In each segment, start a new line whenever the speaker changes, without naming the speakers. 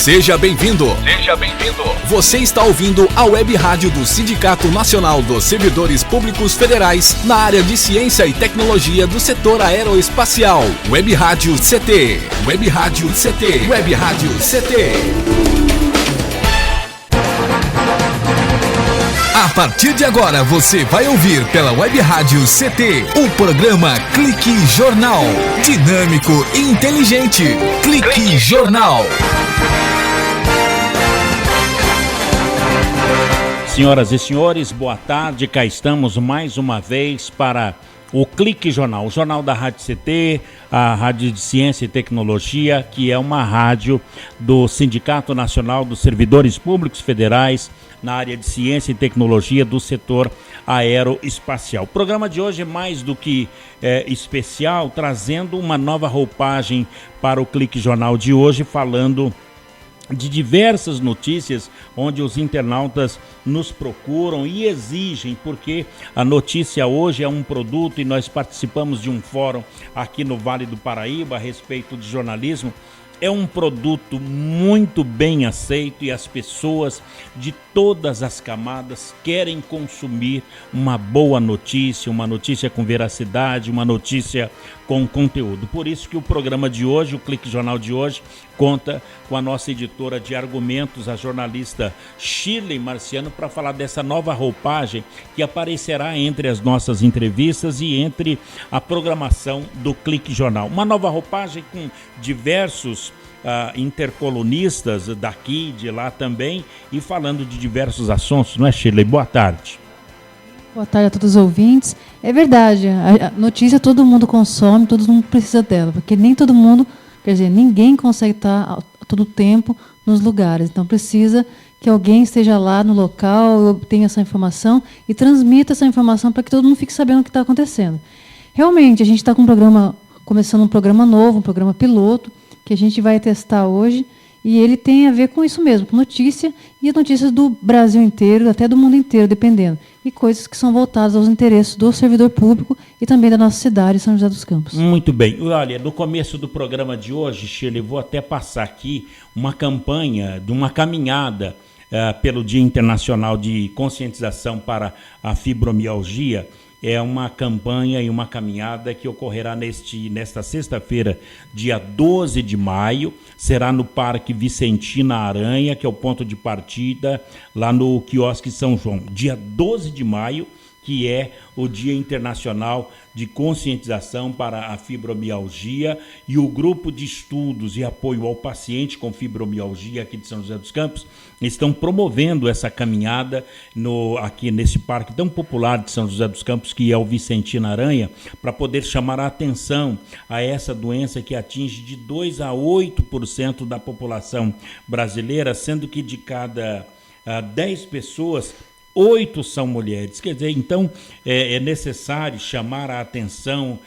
Seja bem-vindo. Seja bem-vindo. Você está ouvindo a Web Rádio do Sindicato Nacional dos Servidores Públicos Federais na área de Ciência e Tecnologia do setor aeroespacial. Web Rádio CT. Web Rádio CT. Web Rádio CT. A partir de agora você vai ouvir pela Web Rádio CT o programa Clique Jornal. Dinâmico e inteligente. Clique Jornal.
Senhoras e senhores, boa tarde. Cá estamos mais uma vez para o Clique Jornal, o jornal da Rádio CT, a Rádio de Ciência e Tecnologia, que é uma rádio do Sindicato Nacional dos Servidores Públicos Federais na área de Ciência e Tecnologia do setor aeroespacial. O programa de hoje é mais do que especial, trazendo uma nova roupagem para o Clique Jornal de hoje, falando de diversas notícias onde os internautas nos procuram e exigem, porque a notícia hoje é um produto e nós participamos de um fórum aqui no Vale do Paraíba a respeito de jornalismo. É um produto muito bem aceito e as pessoas de todas as camadas querem consumir uma boa notícia, uma notícia com veracidade, uma notícia com conteúdo. Por isso que o programa de hoje, o Clique Jornal de hoje, conta com a nossa editora de argumentos, a jornalista Shirley Marciano, para falar dessa nova roupagem que aparecerá entre as nossas entrevistas e entre a programação do Clique Jornal. Uma nova roupagem com diversos intercolunistas daqui, de lá também, e falando de diversos assuntos, não é, Shirley? Boa tarde.
Boa tarde a todos os ouvintes. É verdade, a notícia todo mundo consome, todo mundo precisa dela, porque nem todo mundo, quer dizer, ninguém consegue estar a todo tempo nos lugares. Então precisa que alguém esteja lá no local, obtenha essa informação e transmita essa informação para que todo mundo fique sabendo o que está acontecendo. Realmente, a gente está com começando um programa novo, um programa piloto, que a gente vai testar hoje, e ele tem a ver com isso mesmo, com notícia, e notícias do Brasil inteiro, até do mundo inteiro, dependendo, e coisas que são voltadas aos interesses do servidor público e também da nossa cidade, São José dos Campos. Muito bem.
Olha, no começo do programa de hoje, Shirley, vou até passar aqui uma campanha, de uma caminhada pelo Dia Internacional de Conscientização para a Fibromialgia. É uma campanha e uma caminhada que ocorrerá nesta sexta-feira, dia 12 de maio, será no Parque Vicentina Aranha, que é o ponto de partida, lá no Quiosque São João. Dia 12 de maio, que é o Dia Internacional de Conscientização para a Fibromialgia, e o Grupo de Estudos e Apoio ao Paciente com Fibromialgia aqui de São José dos Campos estão promovendo essa caminhada aqui nesse parque tão popular de São José dos Campos, que é o Vicentina Aranha, para poder chamar a atenção a essa doença que atinge de 2 a 8% da população brasileira, sendo que de cada 10 pessoas, 8 são mulheres. Quer dizer, então é necessário chamar a atenção,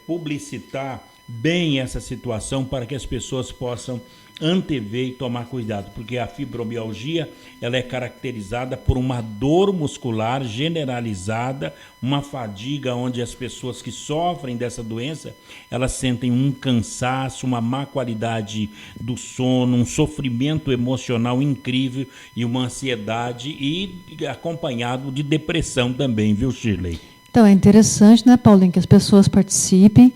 publicitar bem essa situação para que as pessoas possam antever e tomar cuidado, porque a fibromialgia ela é caracterizada por uma dor muscular generalizada, uma fadiga onde as pessoas que sofrem dessa doença, elas sentem um cansaço, uma má qualidade do sono, um sofrimento emocional incrível e uma ansiedade e acompanhado de depressão também, viu, Shirley?
Então é interessante, né, Paulinho, que as pessoas participem,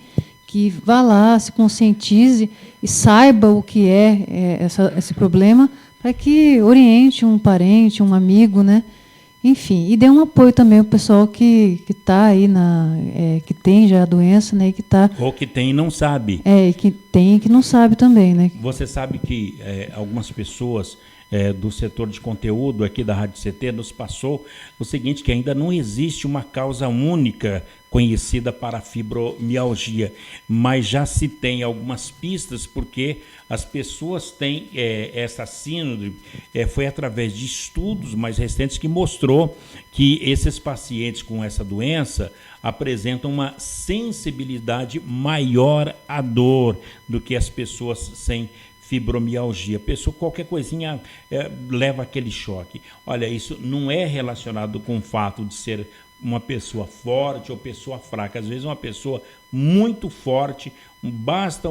que vá lá, se conscientize e saiba o que é esse problema, para que oriente um parente, um amigo, né? Enfim, e dê um apoio também ao pessoal que está aí, que tem já a doença, né?
Ou que tem e não sabe.
E que tem e que não sabe também, né?
Você sabe que algumas pessoas do setor de conteúdo aqui da Rádio CT nos passou o seguinte, que ainda não existe uma causa única conhecida para a fibromialgia, mas já se tem algumas pistas, porque as pessoas têm essa síndrome, foi através de estudos mais recentes que mostrou que esses pacientes com essa doença apresentam uma sensibilidade maior à dor do que as pessoas sem fibromialgia. Pessoa, qualquer coisinha leva aquele choque. Olha, isso não é relacionado com o fato de ser uma pessoa forte ou pessoa fraca. Às vezes uma pessoa muito forte, basta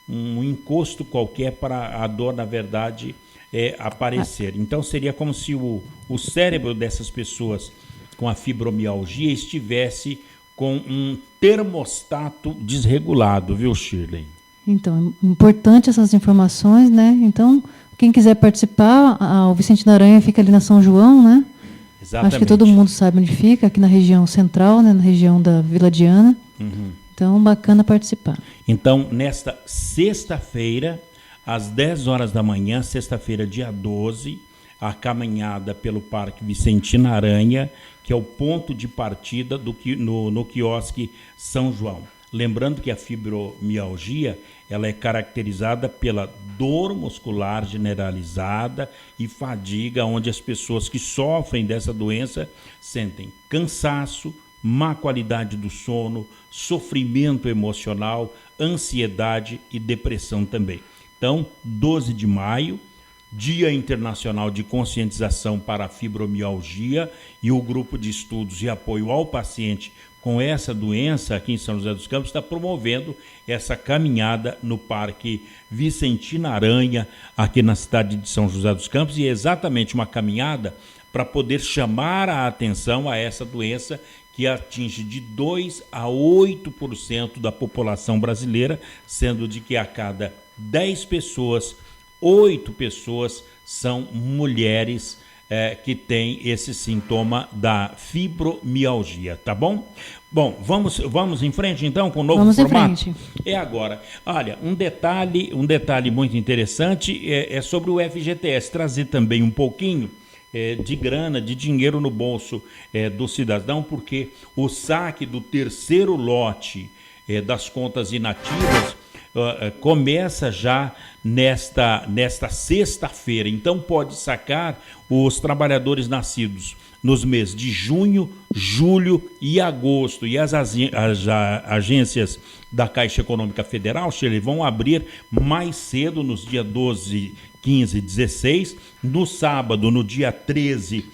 encosto qualquer para a dor, na verdade, aparecer. Então seria como se o cérebro dessas pessoas com a fibromialgia estivesse com um termostato desregulado, viu, Shirley?
Então, é importante essas informações, né? Então, quem quiser participar, o Vicente Aranha fica ali na São João, né?
Exatamente.
Acho que todo mundo sabe onde fica, aqui na região central, né? Na região da Vila Diana.
Uhum.
Então, bacana participar.
Então, nesta sexta-feira, às 10 horas da manhã, sexta-feira, dia 12, a caminhada pelo Parque Vicente Aranha, que é o ponto de partida no quiosque São João. Lembrando que a fibromialgia ela é caracterizada pela dor muscular generalizada e fadiga, onde as pessoas que sofrem dessa doença sentem cansaço, má qualidade do sono, sofrimento emocional, ansiedade e depressão também. Então, 12 de maio, Dia Internacional de Conscientização para a Fibromialgia, e o Grupo de Estudos e Apoio ao Paciente com essa doença aqui em São José dos Campos está promovendo essa caminhada no Parque Vicente Aranha, aqui na cidade de São José dos Campos, e é exatamente uma caminhada para poder chamar a atenção a essa doença que atinge de 2% a 8% da população brasileira, sendo de que a cada 10 pessoas, 8 pessoas são mulheres que têm esse sintoma da fibromialgia, tá bom? Bom, vamos em frente então com o novo formato?
Vamos em frente.
É agora. Olha, um detalhe muito interessante é sobre o FGTS, trazer também um pouquinho de grana, de dinheiro no bolso do cidadão, porque o saque do terceiro lote das contas inativas começa já nesta sexta-feira. Então pode sacar os trabalhadores nascidos nos meses de junho, julho e agosto. E as agências da Caixa Econômica Federal, Shirley, vão abrir mais cedo, nos dias 12, 15 e 16. No sábado, no dia 13,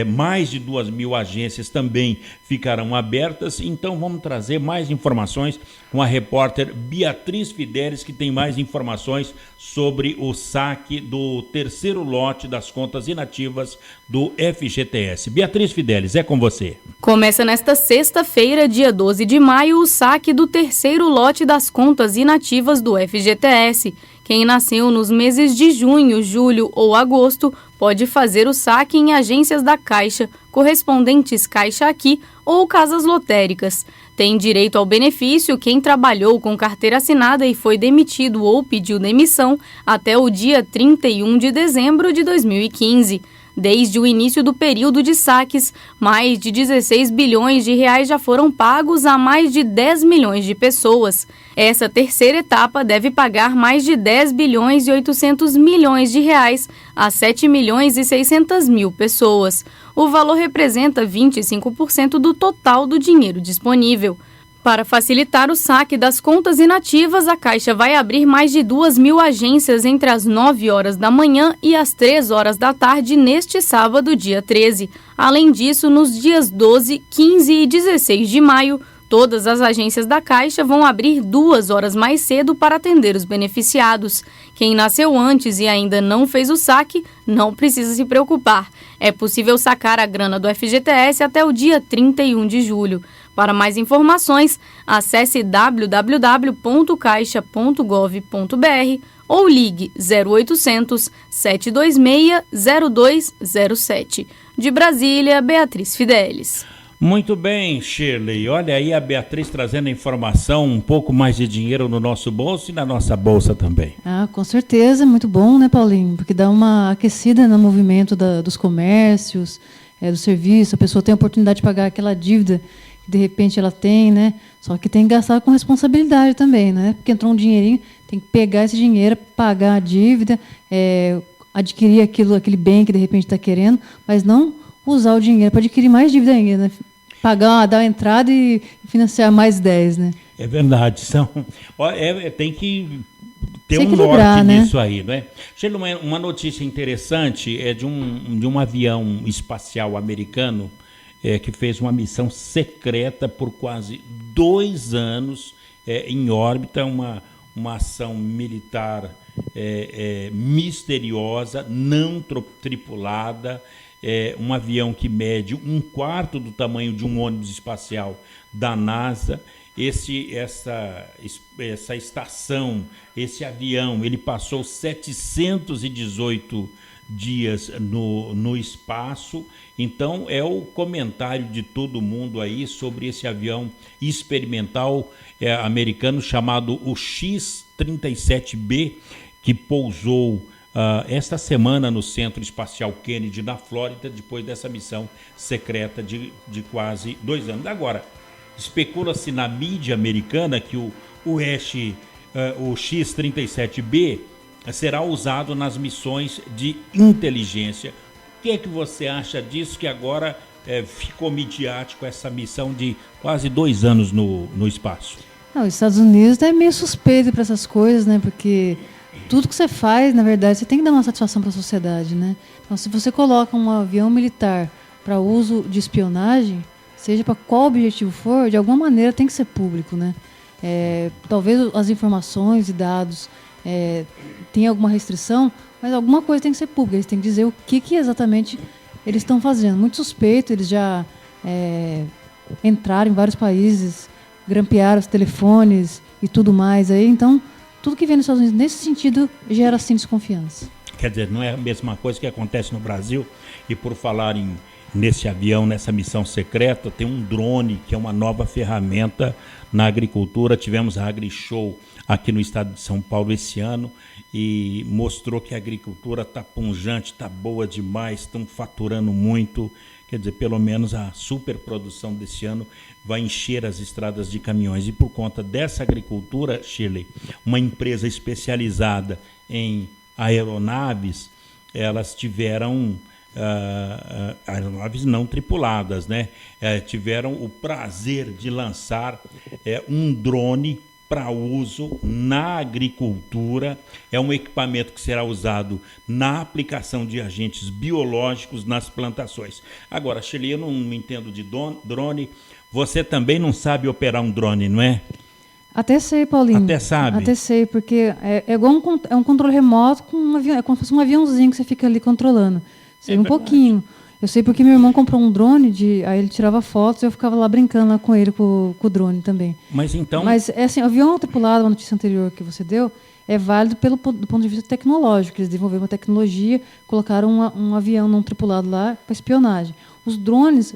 mais de 2.000 agências também ficarão abertas. Então vamos trazer mais informações com a repórter Beatriz Fidelis, que tem mais informações sobre o saque do terceiro lote das contas inativas do FGTS. Beatriz Fidelis, é com você.
Começa nesta sexta-feira, dia 12 de maio, o saque do terceiro lote das contas inativas do FGTS. Quem nasceu nos meses de junho, julho ou agosto pode fazer o saque em agências da Caixa, correspondentes Caixa Aqui ou casas lotéricas. Tem direito ao benefício quem trabalhou com carteira assinada e foi demitido ou pediu demissão até o dia 31 de dezembro de 2015. Desde o início do período de saques, mais de 16 bilhões de reais já foram pagos a mais de 10 milhões de pessoas. Essa terceira etapa deve pagar mais de 10 bilhões e 800 milhões de reais a 7 milhões e 600 mil pessoas. O valor representa 25% do total do dinheiro disponível. Para facilitar o saque das contas inativas, a Caixa vai abrir mais de 2.000 agências entre as 9 horas da manhã e as 3 horas da tarde neste sábado, dia 13. Além disso, nos dias 12, 15 e 16 de maio, todas as agências da Caixa vão abrir 2 horas mais cedo para atender os beneficiados. Quem nasceu antes e ainda não fez o saque, não precisa se preocupar. É possível sacar a grana do FGTS até o dia 31 de julho. Para mais informações, acesse www.caixa.gov.br ou ligue 0800 726 0207. De Brasília, Beatriz Fidelis.
Muito bem, Shirley. Olha aí a Beatriz trazendo informação, um pouco mais de dinheiro no nosso bolso e na nossa bolsa também.
Ah, com certeza, muito bom, né, Paulinho? Porque dá uma aquecida no movimento dos comércios, do serviço. A pessoa tem a oportunidade de pagar aquela dívida que de repente ela tem, né? Só que tem que gastar com responsabilidade também, né? Porque entrou um dinheirinho, tem que pegar esse dinheiro, pagar a dívida, adquirir aquele bem que de repente está querendo, mas não usar o dinheiro para adquirir mais dívida ainda, né? Pagar, dar a entrada e financiar mais 10, né?
É verdade. Tem que ter um
equilibrar,
norte
né?
nisso aí, não é? Chega uma notícia interessante, de um avião espacial americano que fez uma missão secreta por quase 2 anos em órbita, uma ação militar misteriosa, não tripulada, um avião que mede 1/4 do tamanho de um ônibus espacial da NASA. Essa estação, esse avião, ele passou 718 dias no espaço. Então é o comentário de todo mundo aí sobre esse avião experimental americano chamado o X-37B, que pousou esta semana no Centro Espacial Kennedy, na Flórida, depois dessa missão secreta de quase 2 anos. Agora, especula-se na mídia americana que o X-37B será usado nas missões de inteligência. O que é que você acha disso, que agora ficou midiático essa missão de quase 2 anos no espaço?
Não, os Estados Unidos é meio suspeito para essas coisas, né? Porque tudo que você faz, na verdade, você tem que dar uma satisfação para a sociedade, né? Então, se você coloca um avião militar para uso de espionagem, seja para qual objetivo for, de alguma maneira tem que ser público, né? Talvez as informações e dados tenham alguma restrição, mas alguma coisa tem que ser pública. Eles têm que dizer o que exatamente eles estão fazendo. Muito suspeito, eles já entraram em vários países, grampearam os telefones e tudo mais aí. Então, tudo que vem nos Estados Unidos, nesse sentido, gera sim desconfiança.
Quer dizer, não é a mesma coisa que acontece no Brasil. E por falar nesse avião, nessa missão secreta, tem um drone, que é uma nova ferramenta na agricultura. Tivemos a AgriShow aqui no estado de São Paulo esse ano e mostrou que a agricultura está pungente, está boa demais, estão faturando muito. Quer dizer, pelo menos a superprodução desse ano vai encher as estradas de caminhões. E por conta dessa agricultura, Shirley, uma empresa especializada em aeronaves, elas tiveram aeronaves não tripuladas, né? Tiveram o prazer de lançar um drone para uso na agricultura. É um equipamento que será usado na aplicação de agentes biológicos nas plantações. Agora, Shirley, eu não entendo de drone. Você também não sabe operar um drone, não é?
Até sei, Paulinho.
Até sabe?
Até sei, porque é igual um controle remoto com um avião. É como se fosse um aviãozinho que você fica ali controlando. Sei um pouquinho. Eu sei porque meu irmão comprou um drone, aí ele tirava fotos e eu ficava lá brincando lá com ele, com o drone também.
Mas então...
Mas, assim, o avião tripulado, a notícia anterior que você deu, é válido do ponto de vista tecnológico. Eles desenvolveram uma tecnologia, colocaram um avião não tripulado lá para espionagem. Os drones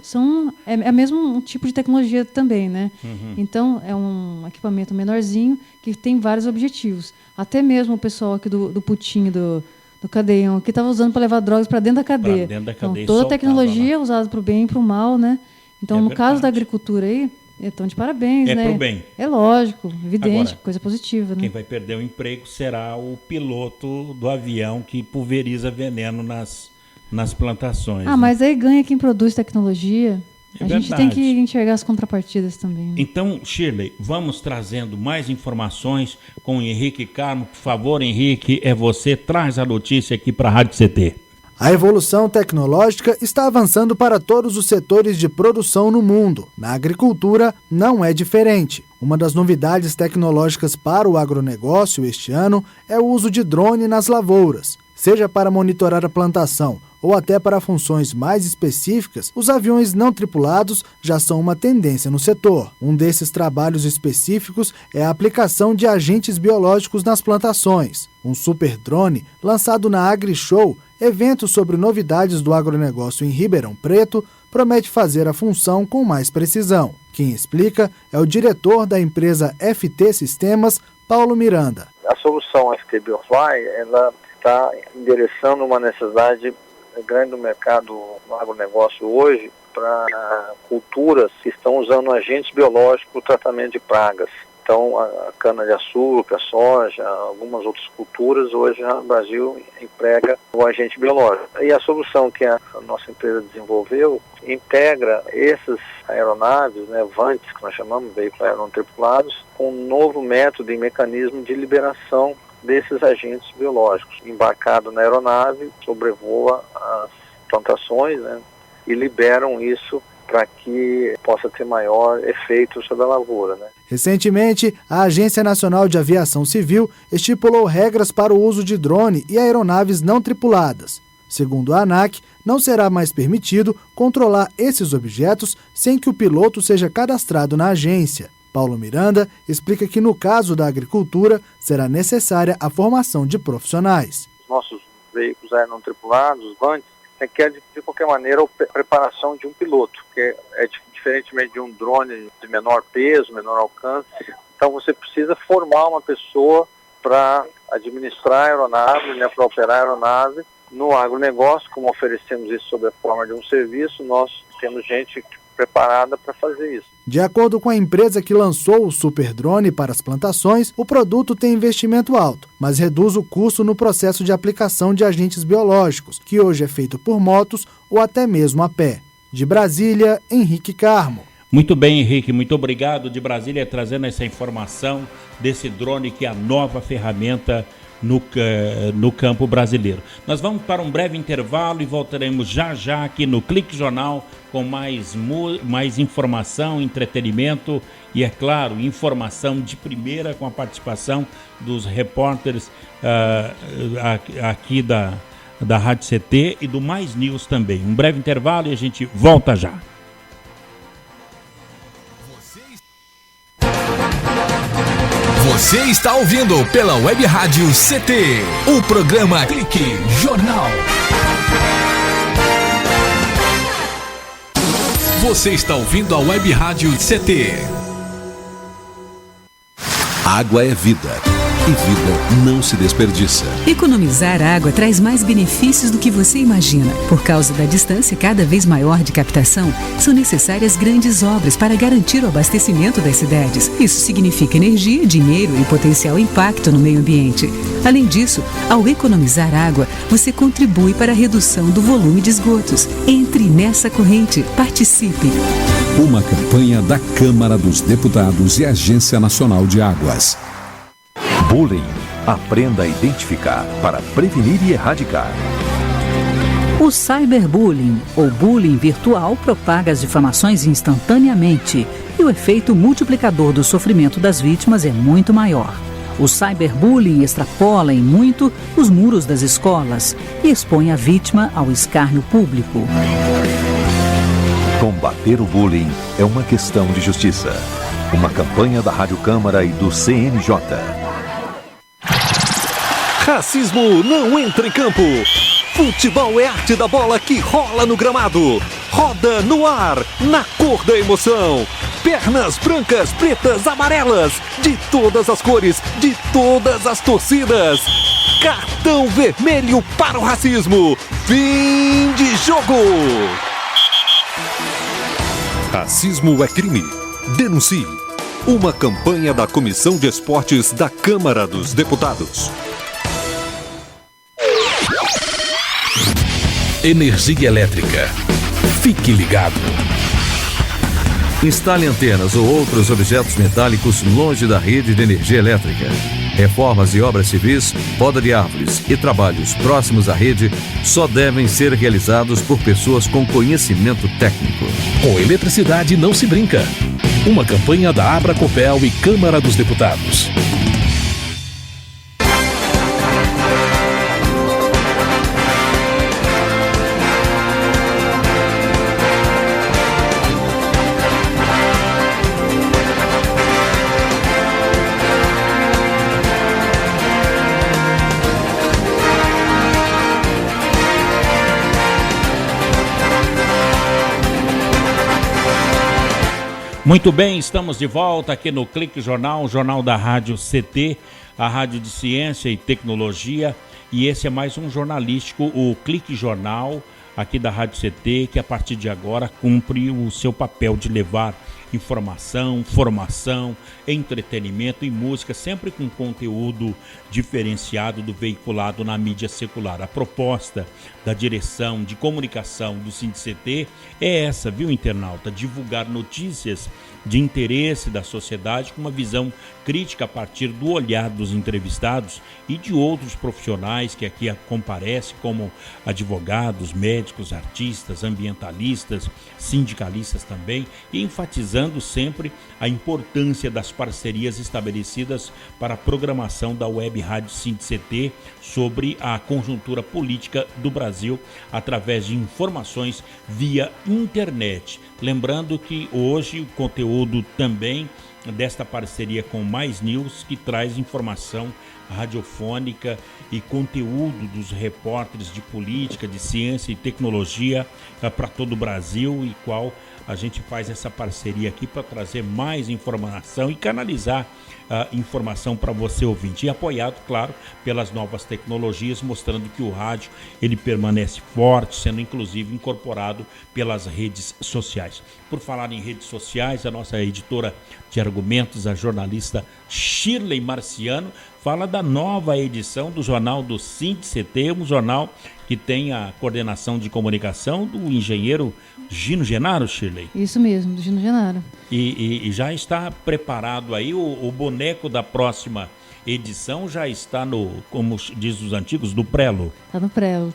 é mesmo um tipo de tecnologia também, né? Uhum. Então, é um equipamento menorzinho que tem vários objetivos. Até mesmo o pessoal aqui do Putinho, do Cadeião, que estava usando para levar drogas para dentro da cadeia. Então, toda a tecnologia é usada para o bem e para o mal, né? Então, no caso da agricultura aí, estão de parabéns, né?
É para o bem.
É lógico, evidente,
agora,
coisa positiva, né?
Quem vai perder o emprego será o piloto do avião que pulveriza veneno nas plantações.
Né? Mas aí ganha quem produz tecnologia. A gente tem que enxergar as contrapartidas também. Né?
Então, Shirley, vamos trazendo mais informações com o Henrique Carmo. Por favor, Henrique, você traz a notícia aqui para a Rádio CT.
A evolução tecnológica está avançando para todos os setores de produção no mundo. Na agricultura, não é diferente. Uma das novidades tecnológicas para o agronegócio este ano é o uso de drone nas lavouras. Seja para monitorar a plantação ou até para funções mais específicas, os aviões não tripulados já são uma tendência no setor. Um desses trabalhos específicos é a aplicação de agentes biológicos nas plantações. Um super drone lançado na AgriShow, evento sobre novidades do agronegócio em Ribeirão Preto, promete fazer a função com mais precisão. Quem explica é o diretor da empresa FT Sistemas, Paulo Miranda.
A solução FT BioFly, ela está endereçando uma necessidade grande do mercado no agronegócio hoje para culturas que estão usando agentes biológicos para o tratamento de pragas. Então, a cana-de-açúcar, a soja, algumas outras culturas, hoje o Brasil emprega o agente biológico. E a solução que a nossa empresa desenvolveu integra essas aeronaves, né, VANTs, que nós chamamos, veículos aeronaves tripulados, com um novo método e mecanismo de liberação desses agentes biológicos. Embarcado na aeronave, sobrevoa as plantações, né, e liberam isso para que possa ter maior efeito sobre a lavoura, né?
Recentemente, a Agência Nacional de Aviação Civil estipulou regras para o uso de drone e aeronaves não tripuladas. Segundo a ANAC, não será mais permitido controlar esses objetos sem que o piloto seja cadastrado na agência. Paulo Miranda explica que, no caso da agricultura, será necessária a formação de profissionais.
Os nossos veículos não tripulados, os VANTs, requer de qualquer maneira a preparação de um piloto, que é diferentemente de um drone de menor peso, menor alcance. Então você precisa formar uma pessoa para administrar a aeronave, né, para operar a aeronave. No agronegócio, como oferecemos isso sob a forma de um serviço, nós temos gente preparada para fazer isso.
De acordo com a empresa que lançou o Super Drone para as plantações, o produto tem investimento alto, mas reduz o custo no processo de aplicação de agentes biológicos, que hoje é feito por motos ou até mesmo a pé. De Brasília, Henrique Carmo.
Muito bem, Henrique, muito obrigado. De Brasília, trazendo essa informação desse drone que é a nova ferramenta no campo brasileiro. Nós vamos para um breve intervalo e voltaremos já aqui no Clique Jornal com mais informação, entretenimento e, é claro, informação de primeira com a participação dos repórteres aqui da Rádio CT e do Mais News também. Um breve intervalo e a gente volta já.
Você está ouvindo pela Web Rádio CT, o programa Clique Jornal. Você está ouvindo a Web Rádio CT.
Água é vida. E vida não se desperdiça.
Economizar água traz mais benefícios do que você imagina. Por causa da distância cada vez maior de captação, são necessárias grandes obras para garantir o abastecimento das cidades. Isso significa energia, dinheiro e potencial impacto no meio ambiente. Além disso, ao economizar água, você contribui para a redução do volume de esgotos. Entre nessa corrente, participe.
Uma campanha da Câmara dos Deputados e Agência Nacional de Águas.
Bullying. Aprenda a identificar para prevenir e erradicar.
O cyberbullying, ou bullying virtual, propaga as difamações instantaneamente e o efeito multiplicador do sofrimento das vítimas é muito maior. O cyberbullying extrapola em muito os muros das escolas e expõe a vítima ao escárnio público.
Combater o bullying é uma questão de justiça. Uma campanha da Rádio Câmara e do CNJ.
Racismo não entra em campo. Futebol é arte da bola que rola no gramado. Roda no ar, na cor da emoção. Pernas brancas, pretas, amarelas, de todas as cores, de todas as torcidas. Cartão vermelho para o racismo. Fim de jogo.
Racismo é crime. Denuncie. Uma campanha da Comissão de Esportes da Câmara dos Deputados.
Energia elétrica. Fique ligado.
Instale antenas ou outros objetos metálicos longe da rede de energia elétrica. Reformas e obras civis, poda de árvores e trabalhos próximos à rede só devem ser realizados por pessoas com conhecimento técnico.
Com eletricidade não se brinca. Uma campanha da Abracopel e Câmara dos Deputados.
Muito bem, estamos de volta aqui no Clique Jornal, o jornal da Rádio CT, a Rádio de Ciência e Tecnologia, e esse é mais um jornalístico, o Clique Jornal, aqui da Rádio CT, que a partir de agora cumpre o seu papel de levar informação, formação, entretenimento e música, sempre com conteúdo diferenciado do veiculado na mídia secular. A proposta da direção de comunicação do SINDICT é essa, viu, internauta? Divulgar notícias de interesse da sociedade, com uma visão crítica a partir do olhar dos entrevistados e de outros profissionais que aqui comparecem, como advogados, médicos, artistas, ambientalistas, sindicalistas também, e enfatizando sempre a importância das parcerias estabelecidas para a programação da Web Rádio SINDCT sobre a conjuntura política do Brasil através de informações via internet. Lembrando que hoje o conteúdo também desta parceria com Mais News, que traz informação radiofônica e conteúdo dos repórteres de política, de ciência e tecnologia para todo o Brasil, e qual a gente faz essa parceria aqui para trazer mais informação e canalizar informação para você ouvinte, e apoiado, claro, pelas novas tecnologias, mostrando que o rádio ele permanece forte, sendo inclusive incorporado pelas redes sociais. Por falar em redes sociais, a nossa editora de argumentos, a jornalista Shirley Marciano, fala da nova edição do jornal do SINDCT, um jornal que tem a coordenação de comunicação do engenheiro Gino Genaro, Shirley.
Isso mesmo, do Gino Genaro.
E já está preparado aí o boneco da próxima edição, já está no, como diz os antigos, do prelo.
Está no prelo,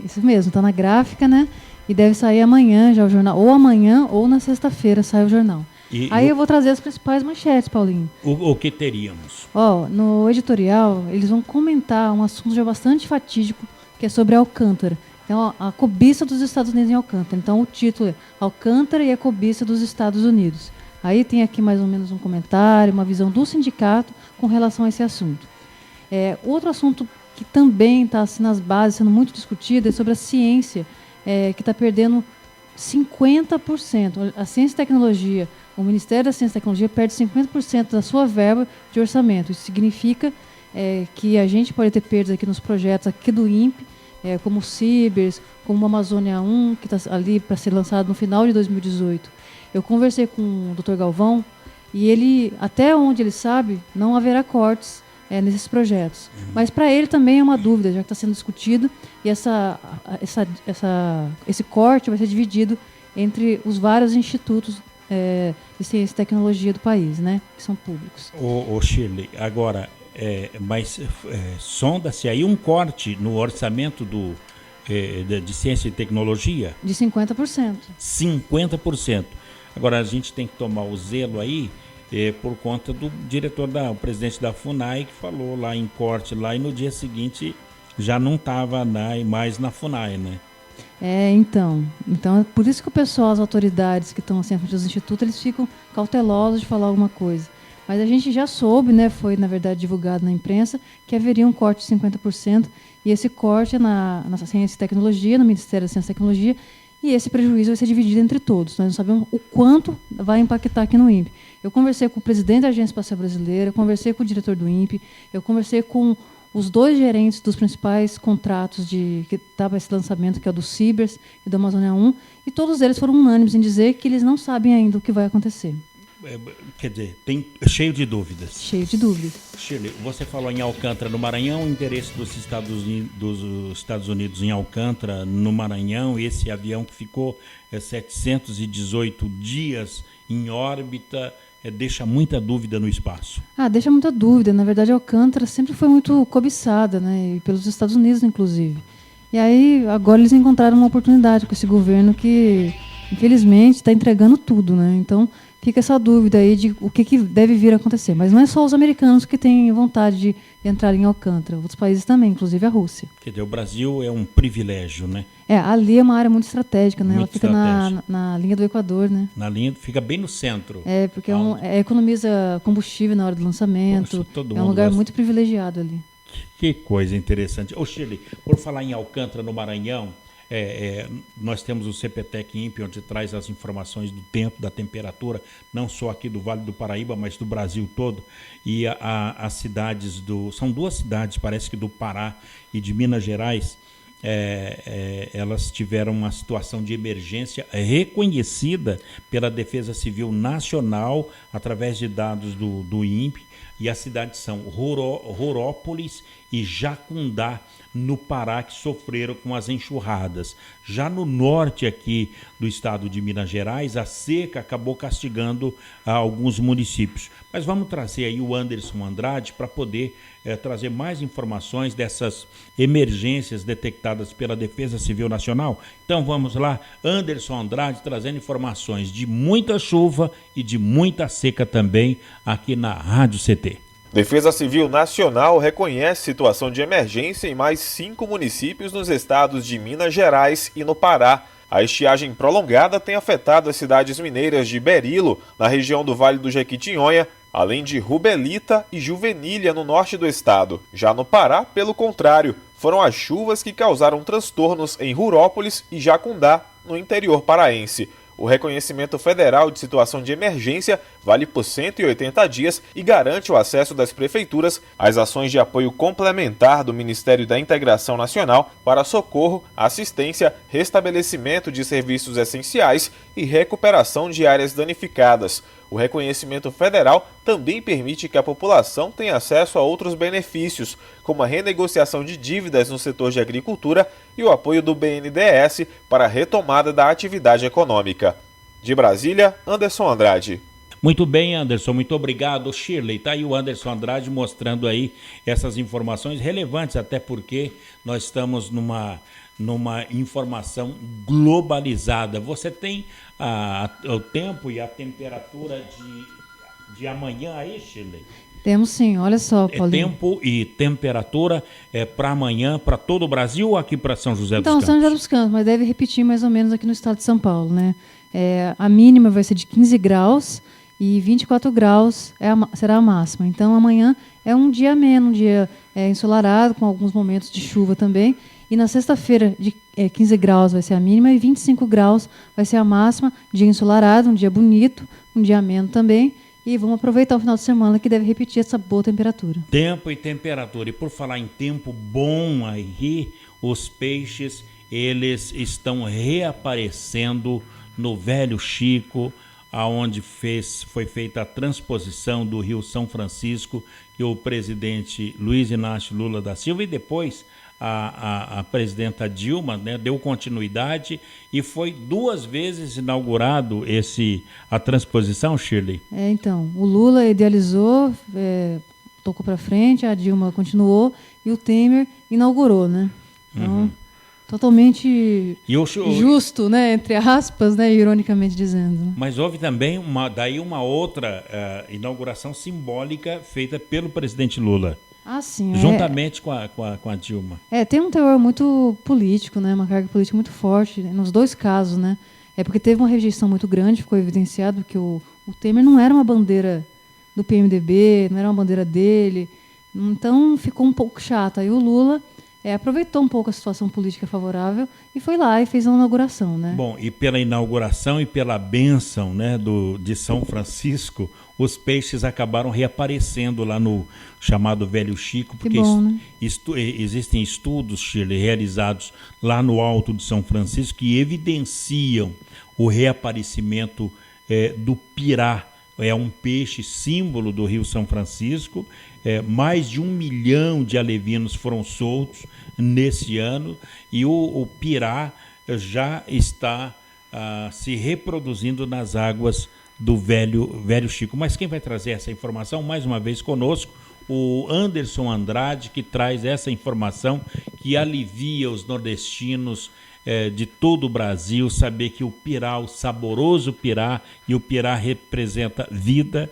isso mesmo, está na gráfica, né? E deve sair amanhã já o jornal, ou amanhã ou na sexta-feira sai o jornal. Aí eu vou trazer as principais manchetes, Paulinho.
O que teríamos?
No editorial, eles vão comentar um assunto já bastante fatídico, que é sobre Alcântara. Então, a cobiça dos Estados Unidos em Alcântara. Então, o título é Alcântara e a cobiça dos Estados Unidos. Aí tem aqui mais ou menos um comentário, uma visão do sindicato com relação a esse assunto. Outro assunto que também está assim, nas bases, sendo muito discutido, é sobre a ciência, que está perdendo 50%. A ciência e tecnologia, o Ministério da Ciência e Tecnologia perde 50% da sua verba de orçamento. Isso significa que a gente pode ter perdas aqui nos projetos aqui do INPE, como o Cibers, como o Amazônia 1, que está ali para ser lançado no final de 2018. Eu conversei com o Dr. Galvão e ele, até onde ele sabe, não haverá cortes nesses projetos. Mas para ele também é uma dúvida, já que está sendo discutido, e esse corte vai ser dividido entre os vários institutos de ciência e tecnologia do país, né, que são públicos.
O Shirley, agora, mas sonda-se aí um corte no orçamento de ciência e tecnologia?
De 50%.
50%. Agora, a gente tem que tomar o zelo aí por conta do diretor, o presidente da FUNAI, que falou lá em corte lá, e no dia seguinte já não estava mais na FUNAI, né?
Então é por isso que o pessoal, as autoridades que estão assim, à frente dos institutos, eles ficam cautelosos de falar alguma coisa. Mas a gente já soube, né, foi na verdade divulgado na imprensa, que haveria um corte de 50%, e esse corte é na Ciência e Tecnologia, no Ministério da Ciência e Tecnologia, e esse prejuízo vai ser dividido entre todos. Nós não sabemos o quanto vai impactar aqui no INPE. Eu conversei com o presidente da Agência Espacial Brasileira, conversei com o diretor do INPE, eu conversei com os dois gerentes dos principais contratos que estava esse lançamento, que é o do Cibers e do Amazônia 1, e todos eles foram unânimes em dizer que eles não sabem ainda o que vai acontecer.
Quer dizer, cheio de dúvidas.
Cheio de dúvidas.
Shirley, você falou em Alcântara, no Maranhão, o interesse dos Estados Unidos em Alcântara, no Maranhão, esse avião que ficou 718 dias em órbita, deixa muita dúvida no espaço.
Deixa muita dúvida. Na verdade, Alcântara sempre foi muito cobiçada, né, e pelos Estados Unidos, inclusive. E aí, agora eles encontraram uma oportunidade com esse governo que, infelizmente, está entregando tudo, né? Então, fica essa dúvida aí de o que deve vir a acontecer. Mas não é só os americanos que têm vontade de entrar em Alcântara, outros países também, inclusive a Rússia.
Quer dizer, o Brasil é um privilégio, né?
Ali é uma área muito estratégica, né?
Muito
Ela fica na linha do Equador, né?
Na linha, fica bem no centro.
Porque economiza combustível na hora do lançamento.
Poxa,
é um lugar muito privilegiado ali.
Que coisa interessante. Shirley, por falar em Alcântara, no Maranhão, nós temos o CPTEC INPE, onde traz as informações do tempo, da temperatura, não só aqui do Vale do Paraíba, mas do Brasil todo. E as cidades são duas cidades, parece que do Pará e de Minas Gerais, elas tiveram uma situação de emergência reconhecida pela Defesa Civil Nacional através de dados do INPE, e as cidades são Rurópolis e Jacundá, no Pará, que sofreram com as enxurradas. Já no norte aqui do estado de Minas Gerais, a seca acabou castigando alguns municípios. Mas vamos trazer aí o Anderson Andrade para poder trazer mais informações dessas emergências detectadas pela Defesa Civil Nacional. Então vamos lá, Anderson Andrade trazendo informações de muita chuva e de muita seca também aqui na Rádio CT.
Defesa Civil Nacional reconhece situação de emergência em mais 5 municípios nos estados de Minas Gerais e no Pará. A estiagem prolongada tem afetado as cidades mineiras de Berilo, na região do Vale do Jequitinhonha, além de Rubelita e Juvenília, no norte do estado. Já no Pará, pelo contrário, foram as chuvas que causaram transtornos em Rurópolis e Jacundá, no interior paraense. O reconhecimento federal de situação de emergência vale por 180 dias e garante o acesso das prefeituras às ações de apoio complementar do Ministério da Integração Nacional para socorro, assistência, restabelecimento de serviços essenciais e recuperação de áreas danificadas. O reconhecimento federal também permite que a população tenha acesso a outros benefícios, como a renegociação de dívidas no setor de agricultura e o apoio do BNDES para a retomada da atividade econômica. De Brasília, Anderson Andrade.
Muito bem, Anderson, muito obrigado. Shirley, tá aí o Anderson Andrade mostrando aí essas informações relevantes, até porque nós estamos numa informação globalizada. Você tem o tempo e a temperatura de amanhã aí, Shirley?
Temos sim, olha só, Paulinho.
Tempo e temperatura para amanhã, para todo o Brasil ou aqui para São José dos Campos?
Então, São José dos Campos, mas deve repetir mais ou menos aqui no estado de São Paulo, né? A mínima vai ser de 15 graus e 24 graus será a máxima. Então, amanhã é um dia ameno, um dia ensolarado, com alguns momentos de chuva também. E na sexta-feira, 15 graus vai ser a mínima e 25 graus vai ser a máxima. Dia ensolarado, um dia bonito, um dia ameno também. E vamos aproveitar o final de semana que deve repetir essa boa temperatura.
Tempo e temperatura. E por falar em tempo bom aí, os peixes, eles estão reaparecendo no Velho Chico, aonde foi feita a transposição do Rio São Francisco, que o presidente Luiz Inácio Lula da Silva e depois a presidenta Dilma, né, deu continuidade e foi 2 vezes inaugurado a transposição, Shirley?
Então, o Lula idealizou, tocou para frente, a Dilma continuou e o Temer inaugurou, né? Então, totalmente justo, né, entre aspas, né, ironicamente dizendo.
Mas houve também uma outra inauguração simbólica feita pelo presidente Lula.
Ah, sim.
Juntamente com a Dilma.
Tem um teor muito político, né, uma carga política muito forte, nos dois casos, né? Porque teve uma rejeição muito grande, ficou evidenciado que o Temer não era uma bandeira do PMDB, não era uma bandeira dele, então ficou um pouco chato. Aí o Lula aproveitou um pouco a situação política favorável e foi lá e fez a inauguração, né?
Bom, e pela inauguração e pela bênção, né, de São Francisco, os peixes acabaram reaparecendo lá no chamado Velho Chico, porque
né?
Existem estudos, Shirley, realizados lá no Alto de São Francisco que evidenciam o reaparecimento do pirá. É um peixe símbolo do Rio São Francisco. Mais de 1 milhão de alevinos foram soltos nesse ano e o pirá já está se reproduzindo nas águas do Velho Chico. Mas quem vai trazer essa informação mais uma vez conosco, o Anderson Andrade, que traz essa informação que alivia os nordestinos de todo o Brasil, saber que o pirá, o saboroso pirá, e o pirá representa vida,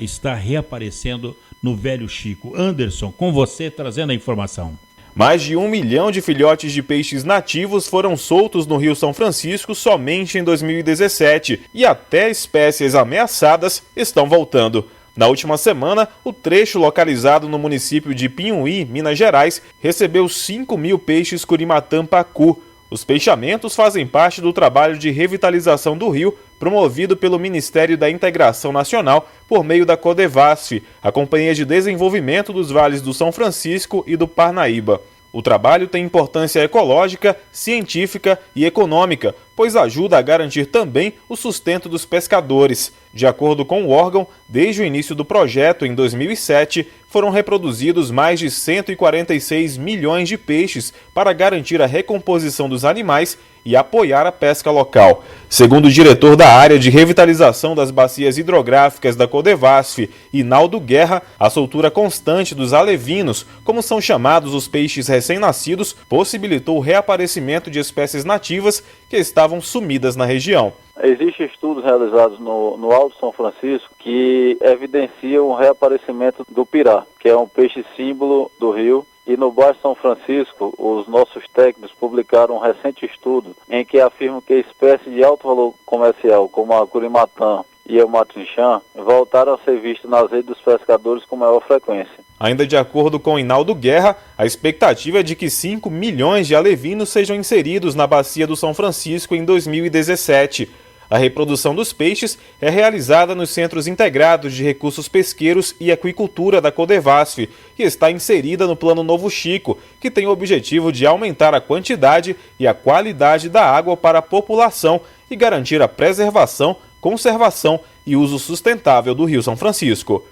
está reaparecendo no Velho Chico. Anderson, com você trazendo a informação.
Mais de 1 milhão de filhotes de peixes nativos foram soltos no Rio São Francisco somente em 2017 e até espécies ameaçadas estão voltando. Na última semana, o trecho localizado no município de Pinhuí, Minas Gerais, recebeu 5.000 peixes curimatã-pacu. Os peixamentos fazem parte do trabalho de revitalização do rio, promovido pelo Ministério da Integração Nacional por meio da Codevasf, a Companhia de Desenvolvimento dos Vales do São Francisco e do Parnaíba. O trabalho tem importância ecológica, científica e econômica, pois ajuda a garantir também o sustento dos pescadores. De acordo com o órgão, desde o início do projeto, em 2007, foram reproduzidos mais de 146 milhões de peixes para garantir a recomposição dos animais e apoiar a pesca local. Segundo o diretor da área de revitalização das bacias hidrográficas da Codevasf, Inaldo Guerra, a soltura constante dos alevinos, como são chamados os peixes recém-nascidos, possibilitou o reaparecimento de espécies nativas que estavam sumidas na região.
Existem estudos realizados no Alto São Francisco que evidenciam o reaparecimento do pirá, que é um peixe símbolo do rio. E no Baixo São Francisco, os nossos técnicos publicaram um recente estudo em que afirmam que espécies de alto valor comercial, como a curimatã e o matrinchã, voltaram a ser vistas nas redes dos pescadores com maior frequência.
Ainda de acordo com Inaldo Guerra, a expectativa é de que 5 milhões de alevinos sejam inseridos na bacia do São Francisco em 2017. A reprodução dos peixes é realizada nos Centros Integrados de Recursos Pesqueiros e Aquicultura da Codevasf e está inserida no Plano Novo Chico, que tem o objetivo de aumentar a quantidade e a qualidade da água para a população e garantir a preservação, conservação e uso sustentável do Rio São Francisco.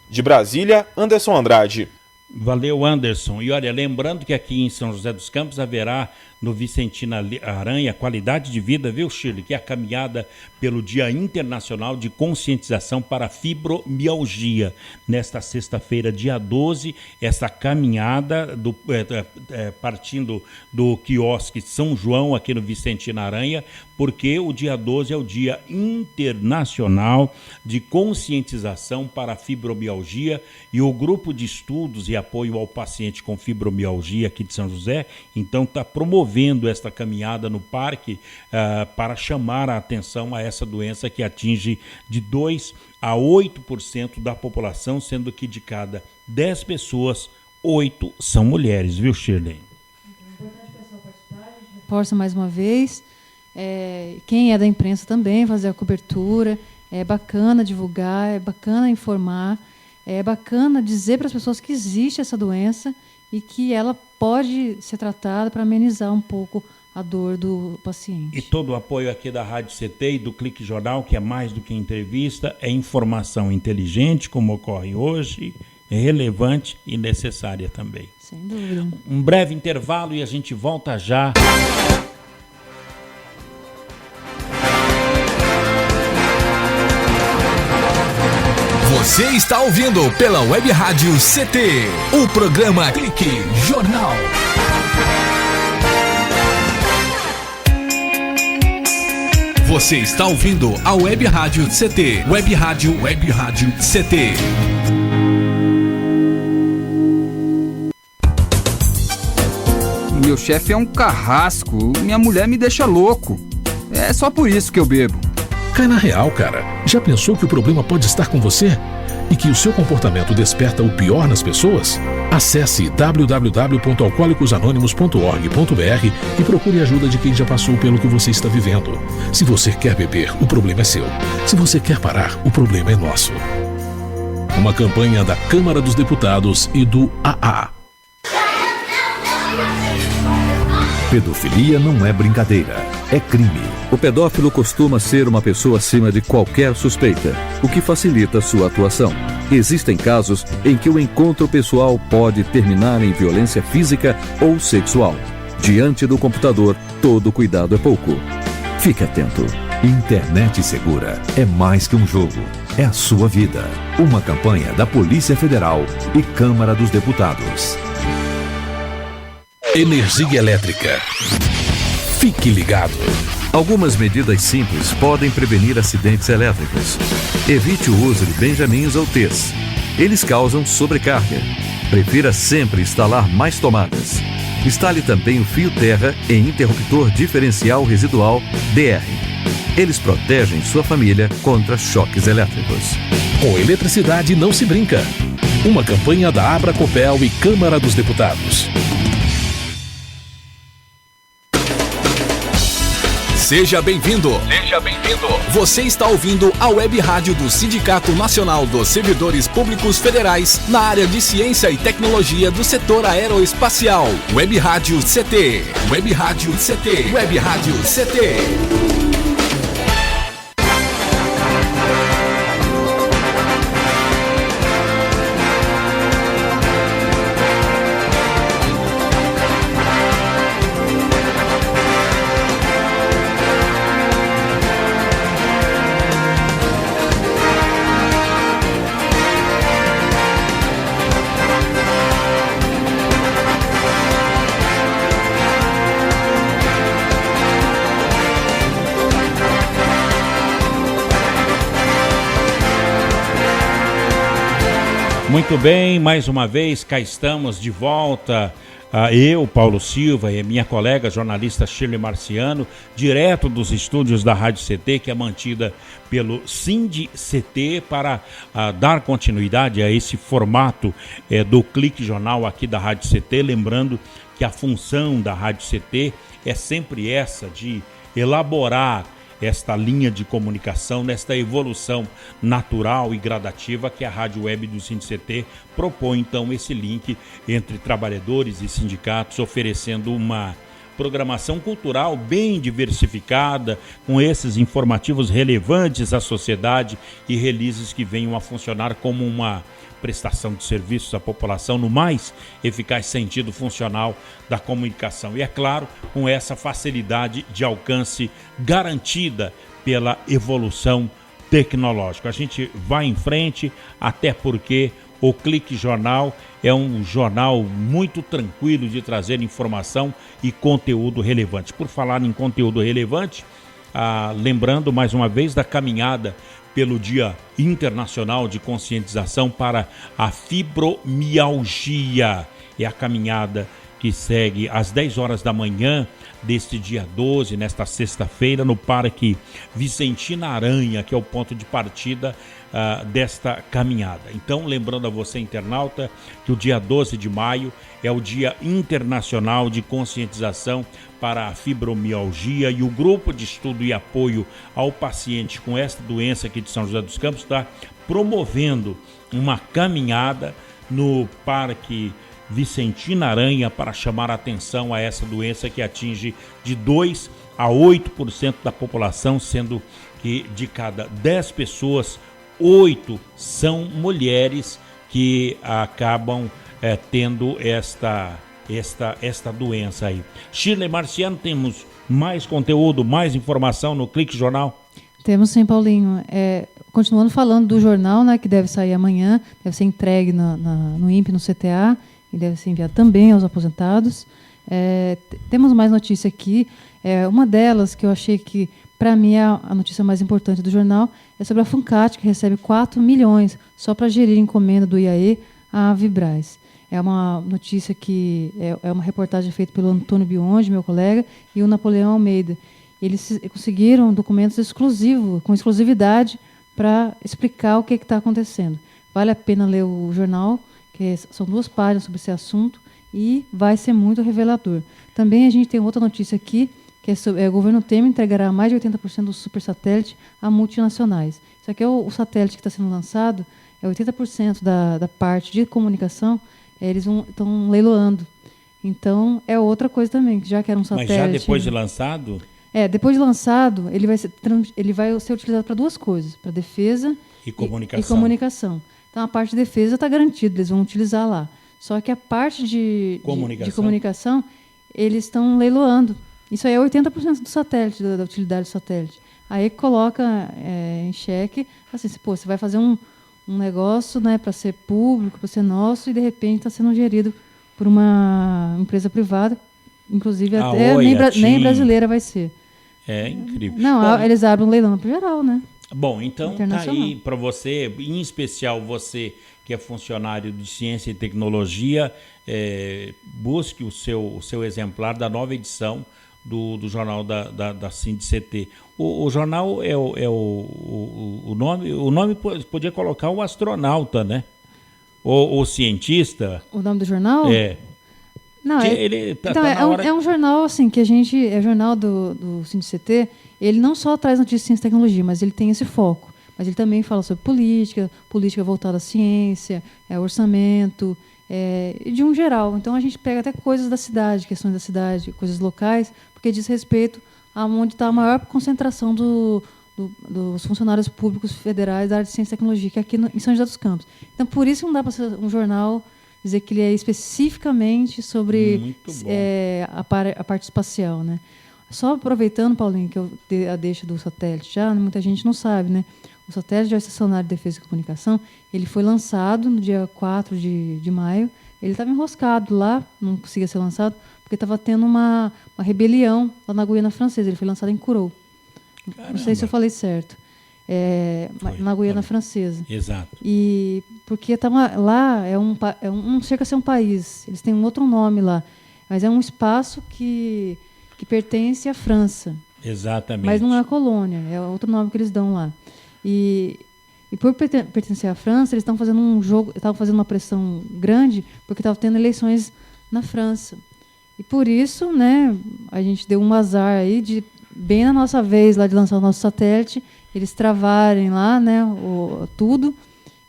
De Brasília, Anderson Andrade.
Valeu, Anderson. E olha, lembrando que aqui em São José dos Campos haverá no Vicentina Aranha qualidade de vida, viu, Shirley? Que é a caminhada pelo Dia Internacional de Conscientização para a Fibromialgia. Nesta sexta-feira, dia 12, essa caminhada partindo do quiosque São João, aqui no Vicentina Aranha, porque o dia 12 é o Dia Internacional de Conscientização para a Fibromialgia e o Grupo de Estudos e Apoio ao Paciente com Fibromialgia aqui de São José, então está promovendo esta caminhada no parque para chamar a atenção a essa doença que atinge de 2 a 8% da população, sendo que de cada 10 pessoas, 8 são mulheres, viu, Shirley?
É importante o pessoal participar, a gente reforça mais uma vez. Quem é da imprensa também fazer a cobertura, é bacana divulgar, é bacana informar, é bacana dizer para as pessoas que existe essa doença e que ela pode ser tratada para amenizar um pouco a dor do paciente.
E todo o apoio aqui da Rádio CT e do Clique Jornal, que é mais do que entrevista, é informação inteligente, como ocorre hoje, é relevante e necessária também.
Sem dúvida.
Um breve intervalo e a gente volta já.
Você está ouvindo pela Web Rádio CT, o programa Clique Jornal. Você está ouvindo a Web Rádio CT, Web Rádio CT.
Meu chefe é um carrasco, minha mulher me deixa louco. É só por isso que eu bebo.
Cai na real, cara. Já pensou que o problema pode estar com você? E que o seu comportamento desperta o pior nas pessoas? Acesse www.alcoolicosanonimos.org.br e procure ajuda de quem já passou pelo que você está vivendo. Se você quer beber, o problema é seu. Se você quer parar, o problema é nosso. Uma campanha da Câmara dos Deputados e do AA.
Pedofilia não é brincadeira, é crime.
O pedófilo costuma ser uma pessoa acima de qualquer suspeita, o que facilita sua atuação. Existem casos em que o encontro pessoal pode terminar em violência física ou sexual. Diante do computador, todo cuidado é pouco. Fique atento.
Internet segura é mais que um jogo, é a sua vida. Uma campanha da Polícia Federal e Câmara dos Deputados.
Energia elétrica. Fique ligado.
Algumas medidas simples podem prevenir acidentes elétricos. Evite o uso de benjamins ou T's. Eles causam sobrecarga. Prefira sempre instalar mais tomadas. Instale também o fio terra em interruptor diferencial residual DR. Eles protegem sua família contra choques elétricos.
Com eletricidade não se brinca. Uma campanha da Abracopel e Câmara dos Deputados.
Seja bem-vindo. Seja bem-vindo. Você está ouvindo a Web Rádio do Sindicato Nacional dos Servidores Públicos Federais na área de Ciência e Tecnologia do setor aeroespacial. Web Rádio CT. Web Rádio CT. Web Rádio CT.
Muito bem, mais uma vez cá estamos de volta, eu, Paulo Silva, e minha colega jornalista Shirley Marciano, direto dos estúdios da Rádio CT, que é mantida pelo SINDI-CT, para dar continuidade a esse formato do Clique Jornal aqui da Rádio CT, lembrando que a função da Rádio CT é sempre essa, de elaborar esta linha de comunicação, nesta evolução natural e gradativa que a Rádio Web do SINDI-CT propõe, então, esse link entre trabalhadores e sindicatos, oferecendo uma programação cultural bem diversificada, com esses informativos relevantes à sociedade e releases que venham a funcionar como uma prestação de serviços à população no mais eficaz sentido funcional da comunicação. E, é claro, com essa facilidade de alcance garantida pela evolução tecnológica. A gente vai em frente, até porque o Clique Jornal é um jornal muito tranquilo de trazer informação e conteúdo relevante. Por falar em conteúdo relevante, lembrando mais uma vez da caminhada pelo Dia Internacional de Conscientização para a Fibromialgia. É a caminhada que segue às 10 horas da manhã deste dia 12, nesta sexta-feira, no Parque Vicentina Aranha, que é o ponto de partida desta caminhada. Então, lembrando a você, internauta, que o dia 12 de maio é o Dia Internacional de Conscientização para a Fibromialgia, e o Grupo de Estudo e Apoio ao Paciente com esta doença aqui de São José dos Campos está promovendo uma caminhada no Parque Vicentina Aranha para chamar a atenção a essa doença que atinge de 2 a 8% da população, sendo que de cada 10 pessoas, 8 são mulheres que acabam tendo esta doença aí. Shirley Marciano, temos mais conteúdo, mais informação no Clique Jornal?
Temos sim, Paulinho. Continuando falando do jornal, né, que deve sair amanhã, deve ser entregue no INPE, no CTA, e deve ser enviado também aos aposentados. Temos mais notícia aqui. Uma delas, que eu achei que, para mim, é a notícia mais importante do jornal, é sobre a Funcat, que recebe 4 milhões só para gerir encomenda do IAE à Vibraz. É uma notícia que é uma reportagem feita pelo Antônio Bionde, meu colega, e o Napoleão Almeida. Eles conseguiram documentos exclusivos, com exclusividade, para explicar o que está acontecendo. Vale a pena ler o jornal, que são 2 páginas sobre esse assunto, e vai ser muito revelador. Também a gente tem outra notícia aqui, que o governo Temer entregará mais de 80% do super satélite a multinacionais. Isso aqui é o satélite que está sendo lançado, 80% da parte de comunicação, eles estão leiloando. Então, é outra coisa também, já que era um satélite...
Mas já depois de lançado?
Depois de lançado, ele vai ser utilizado para 2 coisas, para defesa
e comunicação.
E comunicação. Então, a parte de defesa está garantida, eles vão utilizar lá. Só que a parte de comunicação, eles estão leiloando. Isso aí é 80% do satélite, da utilidade do satélite. Aí coloca em xeque, assim, você vai fazer um negócio, né, para ser público, para ser nosso, e de repente está sendo gerido por uma empresa privada, inclusive até nem brasileira vai ser.
É incrível.
Não, eles abrem um leilão para geral, né?
Bom, então tá aí para você, em especial você que é funcionário de Ciência e Tecnologia, busque o seu exemplar da nova edição do jornal da SINDI-CT. O jornal o nome podia colocar o astronauta, né? O cientista.
O nome do jornal? Não, é um jornal assim que a gente é jornal do SINDICT. Ele não só traz notícias de ciência e tecnologia, mas ele tem esse foco. Mas ele também fala sobre política voltada à ciência, orçamento, e de um geral. Então a gente pega até coisas da cidade, questões da cidade, coisas locais, porque diz respeito a onde está a maior concentração dos funcionários públicos federais da área de ciência e tecnologia, que é aqui em São José dos Campos. Então por isso não dá para ser um jornal dizer que ele é especificamente sobre a parte espacial, né? Só aproveitando, Paulinho, que eu dei a deixa do satélite já, muita gente não sabe, né? O satélite geoestacionário de defesa e comunicação, ele foi lançado no dia 4 de maio. Ele estava enroscado lá, não conseguia ser lançado, porque estava tendo uma rebelião lá na Guiana Francesa. Ele foi lançado em Kourou. Caramba. Não sei se eu falei certo. Na Guiana Francesa.
Exato.
E porque lá não chega a ser um país, eles têm um outro nome lá, mas é um espaço que pertence à França.
Exatamente.
Mas não é a colônia, é outro nome que eles dão lá. E por pertencer à França, eles estavam fazendo estavam fazendo uma pressão grande, porque estavam tendo eleições na França. E por isso, né, a gente deu um azar aí bem na nossa vez lá de lançar o nosso satélite, eles travarem lá, né, tudo,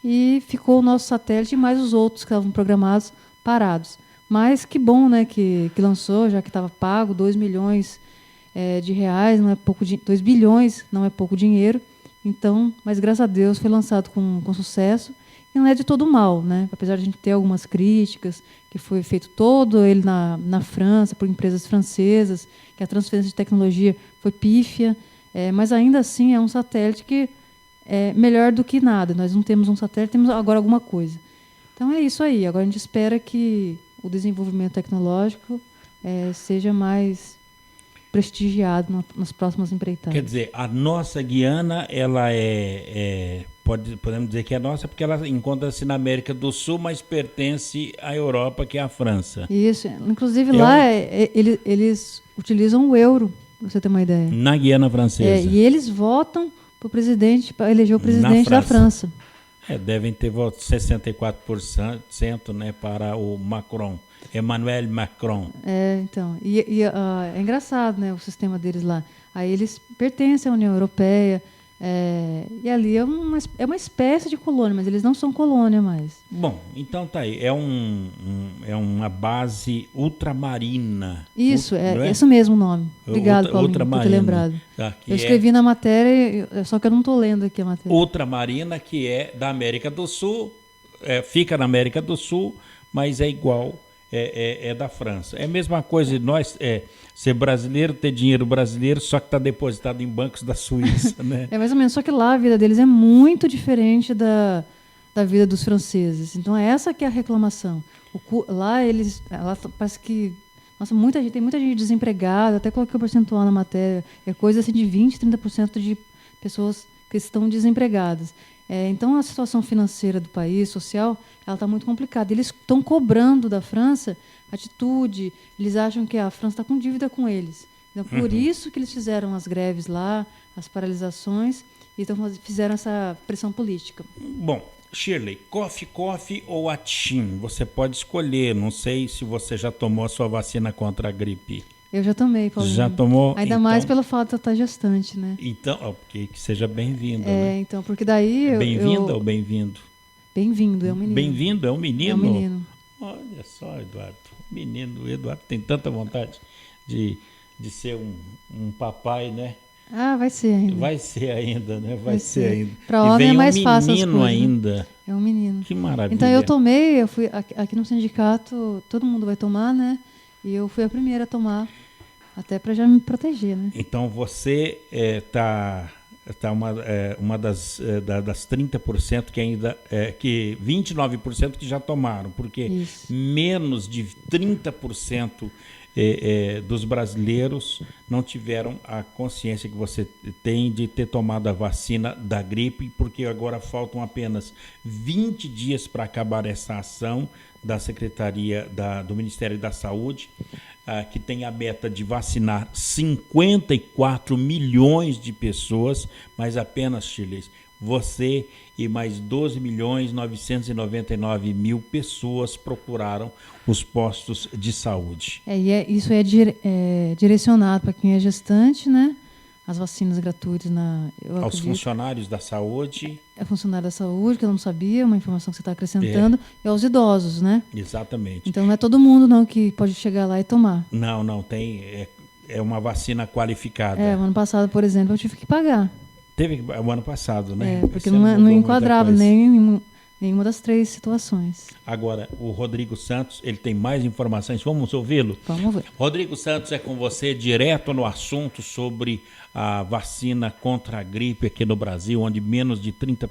e ficou o nosso satélite e mais os outros que estavam programados parados. Mas que bom, né, que lançou, já que estava pago, 2 milhões de reais, não é pouco 2 bilhões, não é pouco dinheiro. Então, mas graças a Deus foi lançado com sucesso. E não é de todo mal, né? Apesar de a gente ter algumas críticas, que foi feito todo ele na França, por empresas francesas, que a transferência de tecnologia foi pífia, mas ainda assim é um satélite que é melhor do que nada. Nós não temos um satélite, temos agora alguma coisa. Então é isso aí. Agora a gente espera que o desenvolvimento tecnológico seja mais prestigiado nas próximas empreitadas.
Quer dizer, a nossa Guiana, ela podemos dizer que é nossa, porque ela encontra-se na América do Sul, mas pertence à Europa, que é a França.
Isso. Inclusive lá eles utilizam o euro, para você ter uma ideia.
Na Guiana Francesa.
E eles votam para eleger o presidente da França.
Devem ter voto 64%, né, para o Macron. Emmanuel Macron.
Então. E é engraçado, né, o sistema deles lá. Aí eles pertencem à União Europeia, e ali é uma espécie de colônia, mas eles não são colônia mais.
Bom, então tá aí. É uma base ultramarina.
Isso, isso mesmo o nome. Obrigado, Paulinho, por ter lembrado. Eu escrevi na matéria, só que eu não estou lendo aqui a matéria.
Ultramarina, que é da América do Sul, fica na América do Sul, mas é igual, é da França. É a mesma coisa de nós ser brasileiro, ter dinheiro brasileiro, só que está depositado em bancos da Suíça, né?
É mais ou menos, só que lá a vida deles é muito diferente da vida dos franceses. Então essa que é a reclamação. Lá parece que... Nossa, tem muita gente desempregada, até coloquei o percentual na matéria, é coisa assim de 20%, 30% de pessoas que estão desempregadas. Então a situação financeira do país, social, ela está muito complicada. Eles estão cobrando da França atitude, eles acham que a França está com dívida com eles. Então, por isso que eles fizeram as greves lá, as paralisações, e fizeram essa pressão política.
Bom, Shirley, coffee ou atim? Você pode escolher. Não sei se você já tomou a sua vacina contra a gripe.
Eu já tomei, Paulinho.
Já tomou?
Ainda mais pelo fato de eu estar gestante, né?
Então, que seja bem-vinda. Né?
Então, porque daí...
Bem-vinda ou bem-vindo?
Bem-vindo, é um menino.
Bem-vindo, é um menino?
É um menino.
Olha só, Eduardo. Menino, o Eduardo tem tanta vontade de ser um papai, né?
Vai ser ainda.
Vai ser ainda, né? Vai ser ainda.
Para homem é mais fácil as coisas.
Menino ainda.
É um menino.
Que maravilha.
Então eu tomei, eu fui aqui no sindicato, todo mundo vai tomar, né? E eu fui a primeira a tomar, até para já me proteger, né?
Então você tá uma das 30% que ainda que 29% que já tomaram, porque menos de 30% dos brasileiros não tiveram a consciência que você tem de ter tomado a vacina da gripe, porque agora faltam apenas 20 dias para acabar essa ação da Secretaria do Ministério da Saúde, que tem a meta de vacinar 54 milhões de pessoas, mas apenas, Shirley, você e mais 12.999.000 pessoas procuraram os postos de saúde.
Isso é direcionado para quem é gestante, né? As vacinas gratuitas
aos funcionários da saúde.
É funcionário da saúde, que eu não sabia, uma informação que você está acrescentando, e aos idosos, né?
Exatamente.
Então não é todo mundo não que pode chegar lá e tomar.
Não, tem. É uma vacina qualificada.
O ano passado, por exemplo, eu tive que pagar.
Teve o ano passado, né?
Porque não enquadrava nenhuma das 3 situações.
Agora, o Rodrigo Santos, ele tem mais informações. Vamos ouvi-lo?
Vamos ver.
Rodrigo Santos, é com você direto no assunto sobre a vacina contra a gripe aqui no Brasil, onde menos de 30%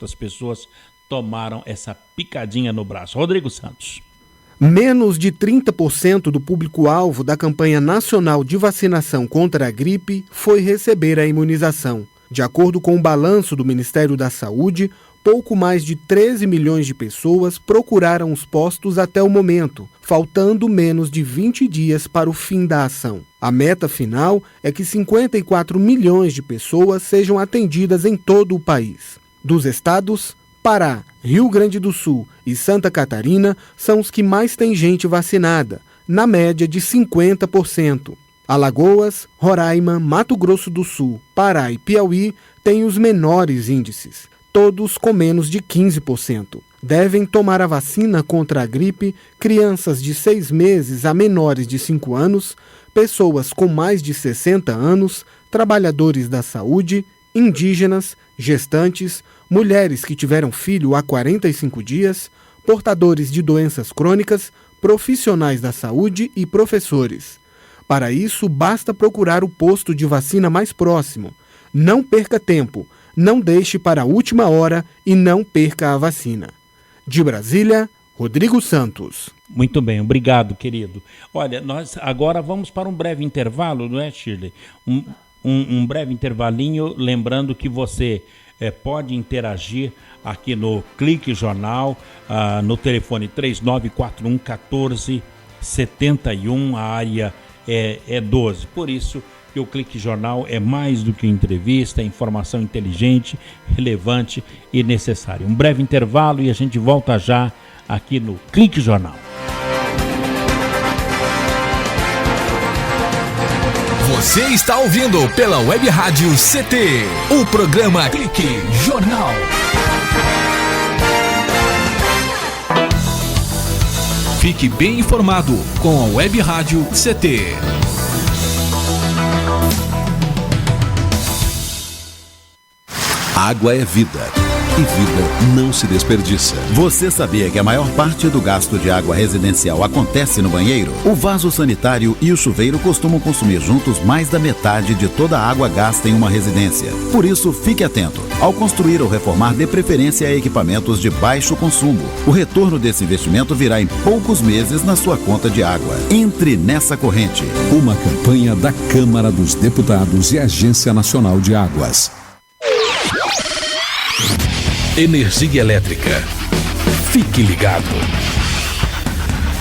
das pessoas tomaram essa picadinha no braço. Rodrigo Santos.
Menos de 30% do público-alvo da campanha nacional de vacinação contra a gripe foi receber a imunização. De acordo com o balanço do Ministério da Saúde, pouco mais de 13 milhões de pessoas procuraram os postos até o momento, faltando menos de 20 dias para o fim da ação. A meta final é que 54 milhões de pessoas sejam atendidas em todo o país. Dos estados, Pará, Rio Grande do Sul e Santa Catarina são os que mais têm gente vacinada, na média de 50%. Alagoas, Roraima, Mato Grosso do Sul, Pará e Piauí têm os menores índices, todos com menos de 15%. Devem tomar a vacina contra a gripe crianças de 6 meses a menores de 5 anos, pessoas com mais de 60 anos, trabalhadores da saúde, indígenas, gestantes, mulheres que tiveram filho há 45 dias, portadores de doenças crônicas, profissionais da saúde e professores. Para isso, basta procurar o posto de vacina mais próximo. Não perca tempo, não deixe para a última hora e não perca a vacina. De Brasília, Rodrigo Santos.
Muito bem, obrigado, querido. Olha, nós agora vamos para um breve intervalo, não é, Shirley? Um breve intervalinho, lembrando que você pode interagir aqui no Clique Jornal, no telefone 3941-1471, a área é 12. Por isso que o Clique Jornal é mais do que entrevista, é informação inteligente, relevante e necessária. Um breve intervalo e a gente volta já aqui no Clique Jornal.
Você está ouvindo pela Web Rádio CT, o programa Clique Jornal. Fique bem informado com a Web Rádio CT.
Água é vida. E vida não se desperdiça. Você sabia que a maior parte do gasto de água residencial acontece no banheiro? O vaso sanitário e o chuveiro costumam consumir juntos mais da metade de toda a água gasta em uma residência. Por isso, fique atento. Ao construir ou reformar, dê preferência a equipamentos de baixo consumo. O retorno desse investimento virá em poucos meses na sua conta de água. Entre nessa corrente.
Uma campanha da Câmara dos Deputados e Agência Nacional de Águas.
Energia elétrica. Fique ligado.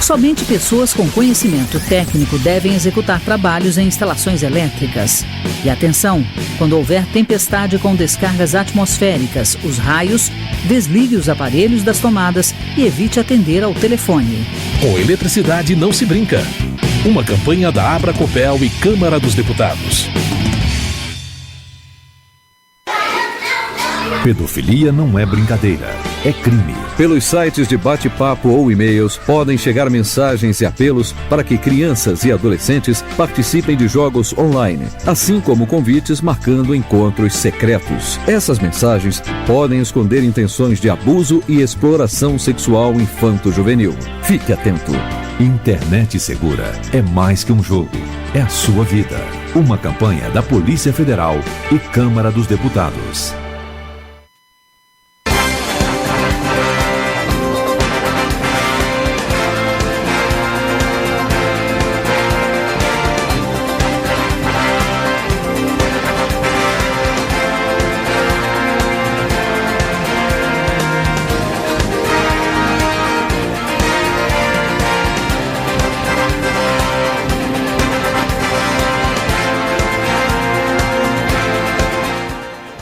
Somente pessoas com conhecimento técnico devem executar trabalhos em instalações elétricas. E atenção, quando houver tempestade com descargas atmosféricas, os raios, desligue os aparelhos das tomadas e evite atender ao telefone.
Com eletricidade não se brinca. Uma campanha da Abracopel e Câmara dos Deputados.
Pedofilia não é brincadeira, é crime. Pelos sites de bate-papo ou e-mails podem chegar mensagens e apelos para que crianças e adolescentes participem de jogos online, assim como convites marcando encontros secretos. Essas mensagens podem esconder intenções de abuso e exploração sexual infanto-juvenil. Fique atento. Internet segura é mais que um jogo, é a sua vida. Uma campanha da Polícia Federal e Câmara dos Deputados.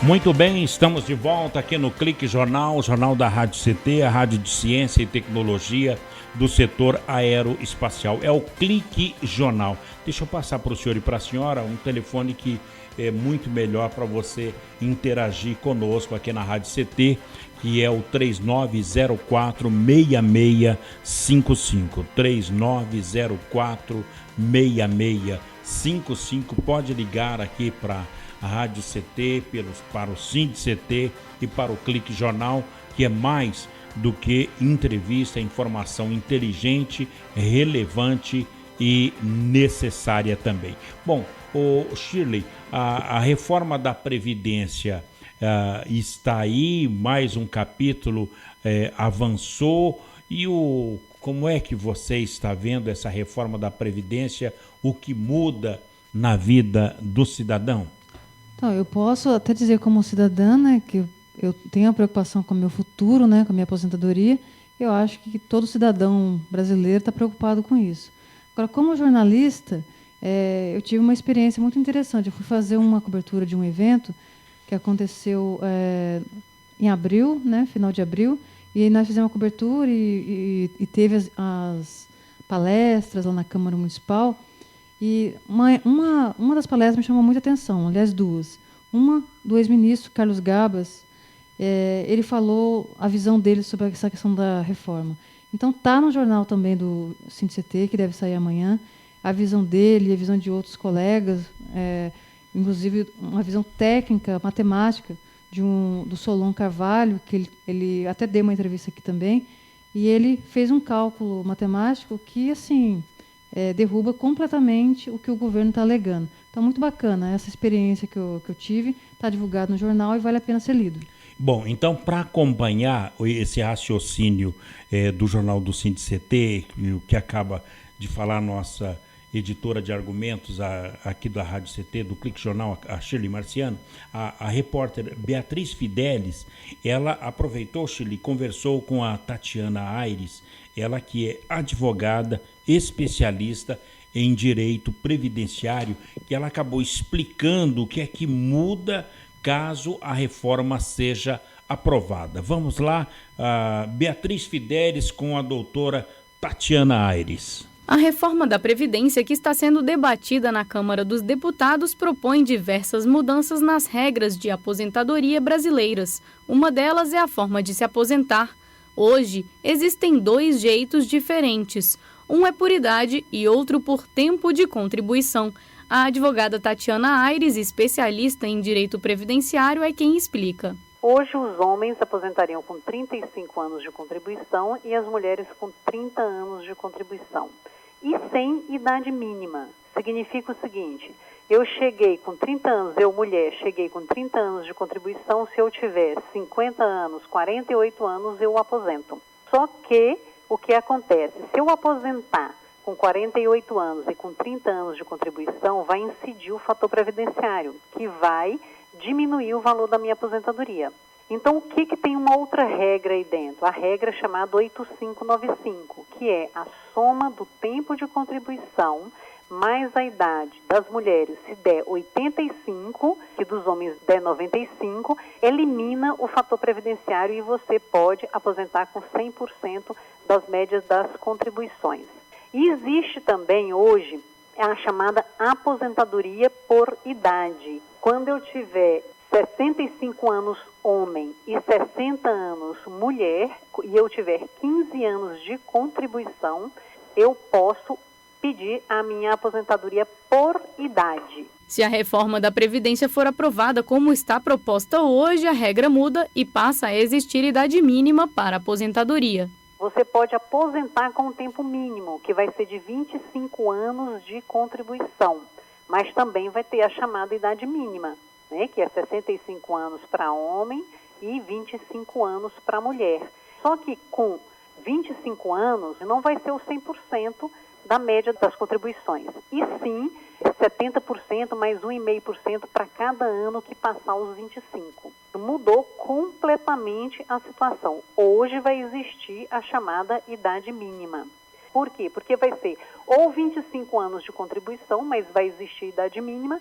Muito bem, estamos de volta aqui no Clique Jornal, o jornal da Rádio CT, a Rádio de Ciência e Tecnologia do setor aeroespacial. É o Clique Jornal. Deixa eu passar para o senhor e para a senhora um telefone que é muito melhor para você interagir conosco aqui na Rádio CT, que é o 3904-6655. 3904-6655. Pode ligar aqui para a Rádio CT, para o CIND-CT e para o Clique Jornal, que é mais do que entrevista, informação inteligente, relevante e necessária também. Bom, Shirley, a reforma da Previdência está aí, mais um capítulo avançou, e como é que você está vendo essa reforma da Previdência, o que muda na vida do cidadão?
Então, eu posso até dizer como cidadã, né, que eu tenho a preocupação com o meu futuro, né, com a minha aposentadoria. Eu acho que todo cidadão brasileiro está preocupado com isso. Agora, como jornalista, eu tive uma experiência muito interessante. Eu fui fazer uma cobertura de um evento que aconteceu em abril, né, final de abril, e nós fizemos uma cobertura e teve as palestras lá na Câmara Municipal. E uma das palestras me chamou muita atenção, aliás, duas. Uma do ex-ministro Carlos Gabas, ele falou a visão dele sobre essa questão da reforma. Então, está no jornal também do CIND-CT, que deve sair amanhã, a visão dele e a visão de outros colegas, inclusive uma visão técnica, matemática, do Solon Carvalho, que ele até deu uma entrevista aqui também, e ele fez um cálculo matemático que, assim, derruba completamente o que o governo está alegando. Então, muito bacana essa experiência que eu tive, está divulgado no jornal e vale a pena ser lido.
Bom, então, para acompanhar esse raciocínio do jornal do CIND-CT, o que acaba de falar nossa editora de argumentos aqui da Rádio CT, do Clique Jornal, a Shirley Marciano, a repórter Beatriz Fidelis, ela aproveitou, Shirley, conversou com a Tatiana Aires, ela que é advogada, especialista em direito previdenciário, que ela acabou explicando o que é que muda caso a reforma seja aprovada. Vamos lá, Beatriz Fidelis com a doutora Tatiana Aires.
A reforma da Previdência que está sendo debatida na Câmara dos Deputados propõe diversas mudanças nas regras de aposentadoria brasileiras. Uma delas é a forma de se aposentar. Hoje, existem 2 jeitos diferentes. Um é por idade e outro por tempo de contribuição. A advogada Tatiana Aires, especialista em direito previdenciário, é quem explica.
Hoje os homens aposentariam com 35 anos de contribuição e as mulheres com 30 anos de contribuição. E sem idade mínima. Significa o seguinte: eu cheguei com 30 anos, mulher, cheguei com 30 anos de contribuição, se eu tiver 50 anos, 48 anos, eu aposento. Só que, o que acontece? Se eu aposentar com 48 anos e com 30 anos de contribuição, vai incidir o fator previdenciário, que vai diminuir o valor da minha aposentadoria. Então, o que tem uma outra regra aí dentro? A regra chamada 8595, que é a soma do tempo de contribuição mais a idade das mulheres, se der 85, e dos homens der 95, elimina o fator previdenciário e você pode aposentar com 100% das médias das contribuições. E existe também hoje a chamada aposentadoria por idade. Quando eu tiver 65 anos homem e 60 anos mulher, e eu tiver 15 anos de contribuição, eu posso pedir a minha aposentadoria por idade.
Se a reforma da Previdência for aprovada como está proposta hoje, a regra muda e passa a existir idade mínima para a aposentadoria.
Você pode aposentar com um tempo mínimo, que vai ser de 25 anos de contribuição, mas também vai ter a chamada idade mínima, né, que é 65 anos para homem e 25 anos para mulher. Só que com 25 anos não vai ser o 100% da média das contribuições, e sim 70% mais 1,5% para cada ano que passar os 25. Mudou completamente a situação. Hoje vai existir a chamada idade mínima. Por quê? Porque vai ser ou 25 anos de contribuição, mas vai existir idade mínima,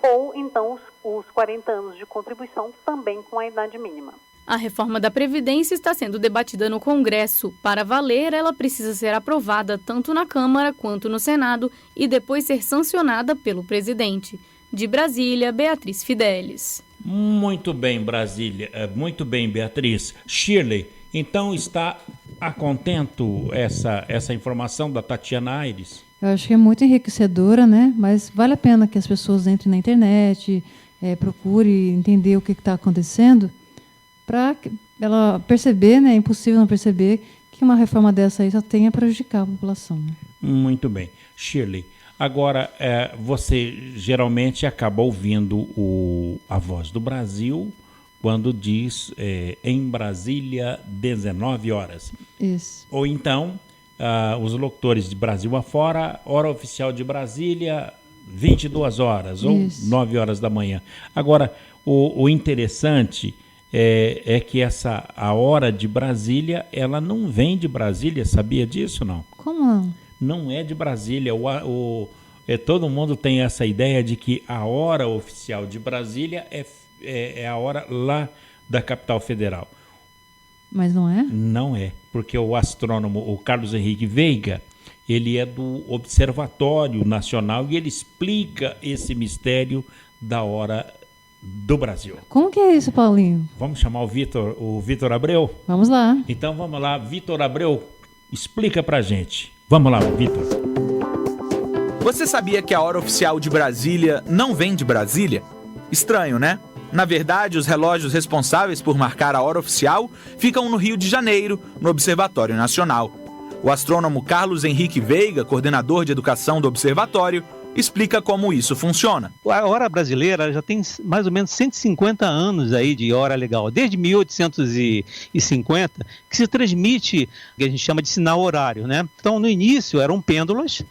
ou então os 40 anos de contribuição também com a idade mínima.
A reforma da Previdência está sendo debatida no Congresso. Para valer, ela precisa ser aprovada tanto na Câmara quanto no Senado e depois ser sancionada pelo presidente. De Brasília, Beatriz Fidelis.
Muito bem, Brasília. Muito bem, Beatriz. Shirley, então está a contento essa informação da Tatiana Aires?
Eu acho que é muito enriquecedora, né? Mas vale a pena que as pessoas entrem na internet, procurem entender o que está acontecendo, para ela perceber, né? É impossível não perceber que uma reforma dessa aí só tem a prejudicar a população. Né?
Muito bem. Shirley, agora você geralmente acaba ouvindo a Voz do Brasil quando diz em Brasília 19 horas.
Isso.
Ou então os locutores de Brasil afora, hora oficial de Brasília 22 horas ou
Isso.
9 horas da manhã. Agora, o interessante é que a hora de Brasília, ela não vem de Brasília, sabia disso, não?
Como não?
Não é de Brasília. Todo mundo tem essa ideia de que a hora oficial de Brasília é a hora lá da capital federal.
Mas não é?
Não é, porque o astrônomo, o Carlos Henrique Veiga, ele é do Observatório Nacional e ele explica esse mistério da hora do Brasil.
Como que é isso, Paulinho?
Vamos chamar o Vitor Abreu?
Vamos lá.
Então vamos lá, Vitor Abreu, explica pra gente. Vamos lá, Vitor.
Você sabia que a hora oficial de Brasília não vem de Brasília? Estranho, né? Na verdade, os relógios responsáveis por marcar a hora oficial ficam no Rio de Janeiro, no Observatório Nacional. O astrônomo Carlos Henrique Veiga, coordenador de educação do observatório, explica como isso funciona.
A hora brasileira já tem mais ou menos 150 anos aí de hora legal, desde 1850, que se transmite o que a gente chama de sinal horário, né? Então, no início eram pêndulas,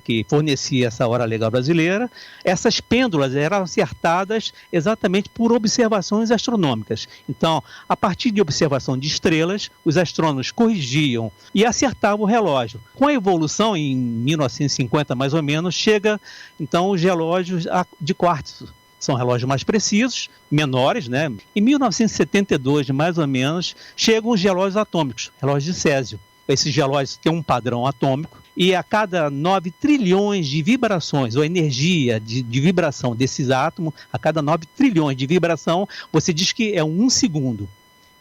que fornecia essa hora legal brasileira. Essas pêndulas eram acertadas exatamente por observações astronômicas. Então, a partir de observação de estrelas, os astrônomos corrigiam e acertavam o relógio. Com a evolução, em 1950 mais ou menos, chega então os relógios de quartzo. São relógios mais precisos, menores, né? Em 1972, mais ou menos, chegam os relógios atômicos, relógios de césio. Esses relógios têm um padrão atômico e a cada 9 trilhões de vibrações, ou energia de vibração desses átomos, a cada 9 trilhões de vibração, você diz que é 1 segundo.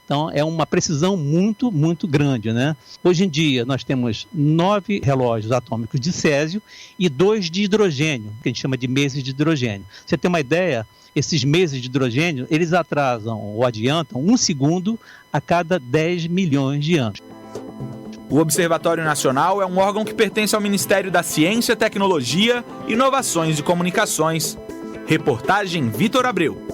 Então, é uma precisão muito, muito grande, né? Hoje em dia, nós temos 9 relógios atômicos de césio e 2 de hidrogênio, que a gente chama de meses de hidrogênio. Você tem uma ideia? Esses meses de hidrogênio, eles atrasam ou adiantam 1 segundo a cada 10 milhões de anos.
O Observatório Nacional é um órgão que pertence ao Ministério da Ciência, Tecnologia, Inovações e Comunicações. Reportagem Vitor Abreu.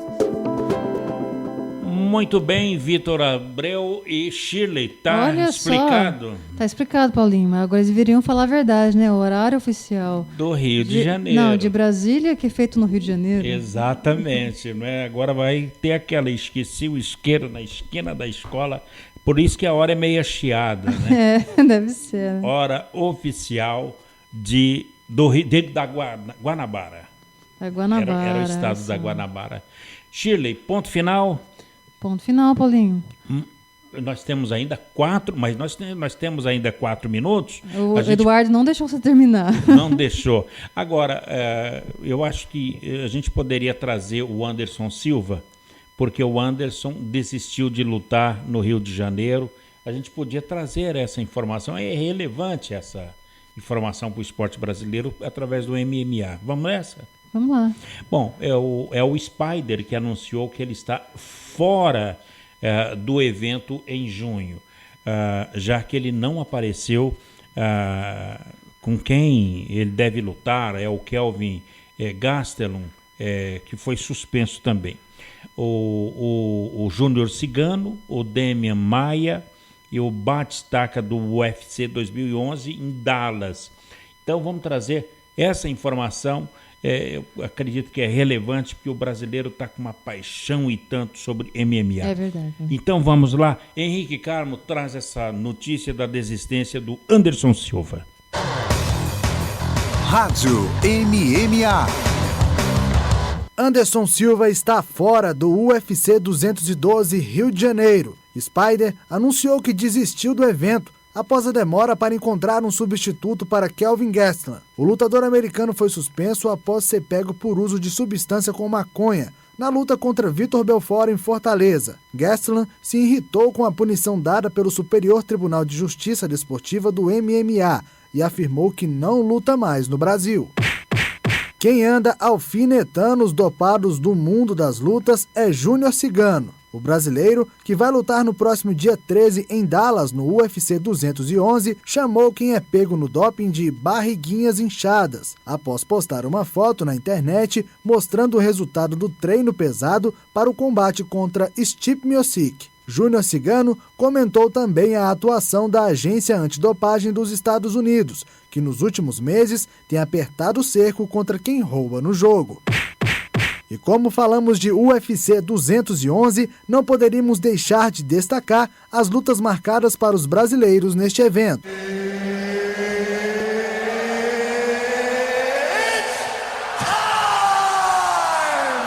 Muito bem, Vitor Abreu e Shirley, tá explicado?
Tá explicado, Paulinho, mas agora eles deveriam falar a verdade, né? O horário oficial
do Rio de Janeiro.
Não, de Brasília, que é feito no Rio de Janeiro.
Exatamente, né? Agora vai ter aquela, esqueci o isqueiro na esquina da escola, por isso que a hora é meia chiada, né?
Deve ser. Né?
Hora oficial da Guanabara.
Da Guanabara.
Era o estado da Guanabara. Shirley, ponto final?
Ponto final, Paulinho.
Nós temos ainda 4, mas nós temos ainda 4 minutos.
O Eduardo não deixou você terminar.
Não deixou. Agora, eu acho que a gente poderia trazer o Anderson Silva, porque o Anderson desistiu de lutar no Rio de Janeiro. A gente podia trazer essa informação. É relevante essa informação para o esporte brasileiro através do MMA. Vamos nessa?
Vamos lá.
Bom, é o Spider que anunciou que ele está fora do evento em junho, já que ele não apareceu com quem ele deve lutar, é o Kelvin Gastelum, que foi suspenso também. O Júnior Cigano, o Demian Maia e o Batistaca do UFC 2011 em Dallas. Então vamos trazer essa informação. Eu acredito que é relevante porque o brasileiro está com uma paixão e tanto sobre MMA.
É verdade.
Então vamos lá. Henrique Carmo traz essa notícia da desistência do Anderson Silva.
Rádio MMA.
Anderson Silva está fora do UFC 212 Rio de Janeiro. Spider anunciou que desistiu do evento após a demora para encontrar um substituto para Kelvin Gastelum. O lutador americano foi suspenso após ser pego por uso de substância com maconha na luta contra Vitor Belfort em Fortaleza. Gastelum se irritou com a punição dada pelo Superior Tribunal de Justiça Desportiva do MMA e afirmou que não luta mais no Brasil. Quem anda alfinetando os dopados do mundo das lutas é Júnior Cigano. O brasileiro, que vai lutar no próximo dia 13 em Dallas, no UFC 211, chamou quem é pego no doping de barriguinhas inchadas, após postar uma foto na internet mostrando o resultado do treino pesado para o combate contra Stipe Miocic. Júnior Cigano comentou também a atuação da Agência Antidopagem dos Estados Unidos, que nos últimos meses tem apertado o cerco contra quem rouba no jogo. E como falamos de UFC 211, não poderíamos deixar de destacar as lutas marcadas para os brasileiros neste evento.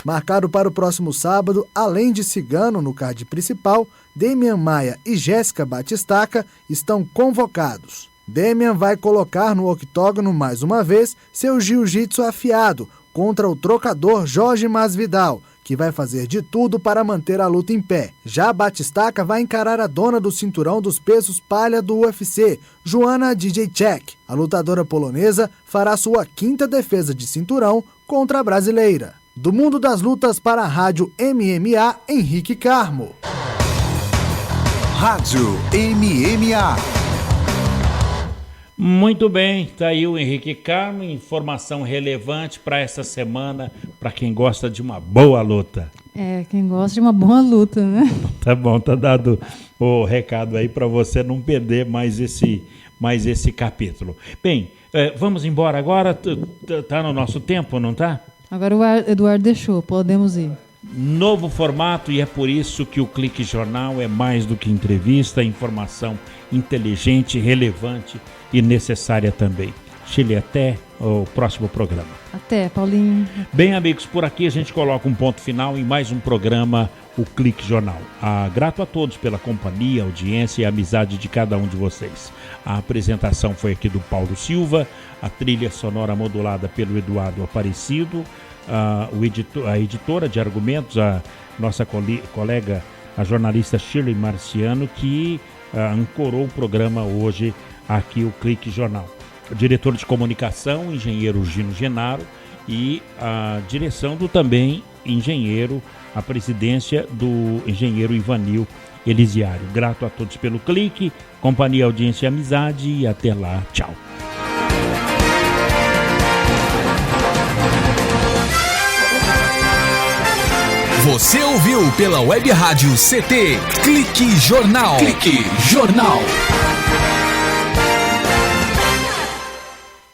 Marcado para o próximo sábado, além de Cigano no card principal, Demian Maia e Jéssica Batistaca estão convocados. Demian vai colocar no octógono mais uma vez seu jiu-jitsu afiado contra o trocador Jorge Masvidal, que vai fazer de tudo para manter a luta em pé. Já Batistaca vai encarar a dona do cinturão dos pesos palha do UFC, Joanna Jędrzejczyk. A lutadora polonesa fará sua 5ª defesa de cinturão contra a brasileira. Do mundo das lutas para a Rádio MMA, Henrique Carmo.
Rádio MMA.
Muito bem, tá aí o Henrique Carmo, informação relevante para essa semana, para quem gosta de uma boa luta.
Quem gosta de uma boa luta, né?
Tá bom, tá dado o recado aí para você não perder mais esse capítulo. Bem, vamos embora agora, tá no nosso tempo, não tá?
Agora o Eduardo deixou, podemos ir.
Novo formato, e é por isso que o Clique Jornal é mais do que entrevista, informação inteligente, relevante e necessária também. Chile, até o próximo programa.
Até, Paulinho.
Bem, amigos, por aqui a gente coloca um ponto final em mais um programa, o Clique Jornal. Grato a todos pela companhia, audiência e amizade de cada um de vocês. A apresentação foi aqui do Paulo Silva, a trilha sonora modulada pelo Eduardo Aparecido, a editora de argumentos, a nossa colega, a jornalista Shirley Marciano, que ancorou o programa hoje aqui, o Clique Jornal. O diretor de comunicação, engenheiro Gino Genaro, e a direção do também engenheiro, a presidência do engenheiro Ivanil Elisiário. Grato a todos pelo clique, companhia, audiência e amizade, e até lá, tchau.
Você ouviu pela Web Rádio CT Clique Jornal. Clique Jornal.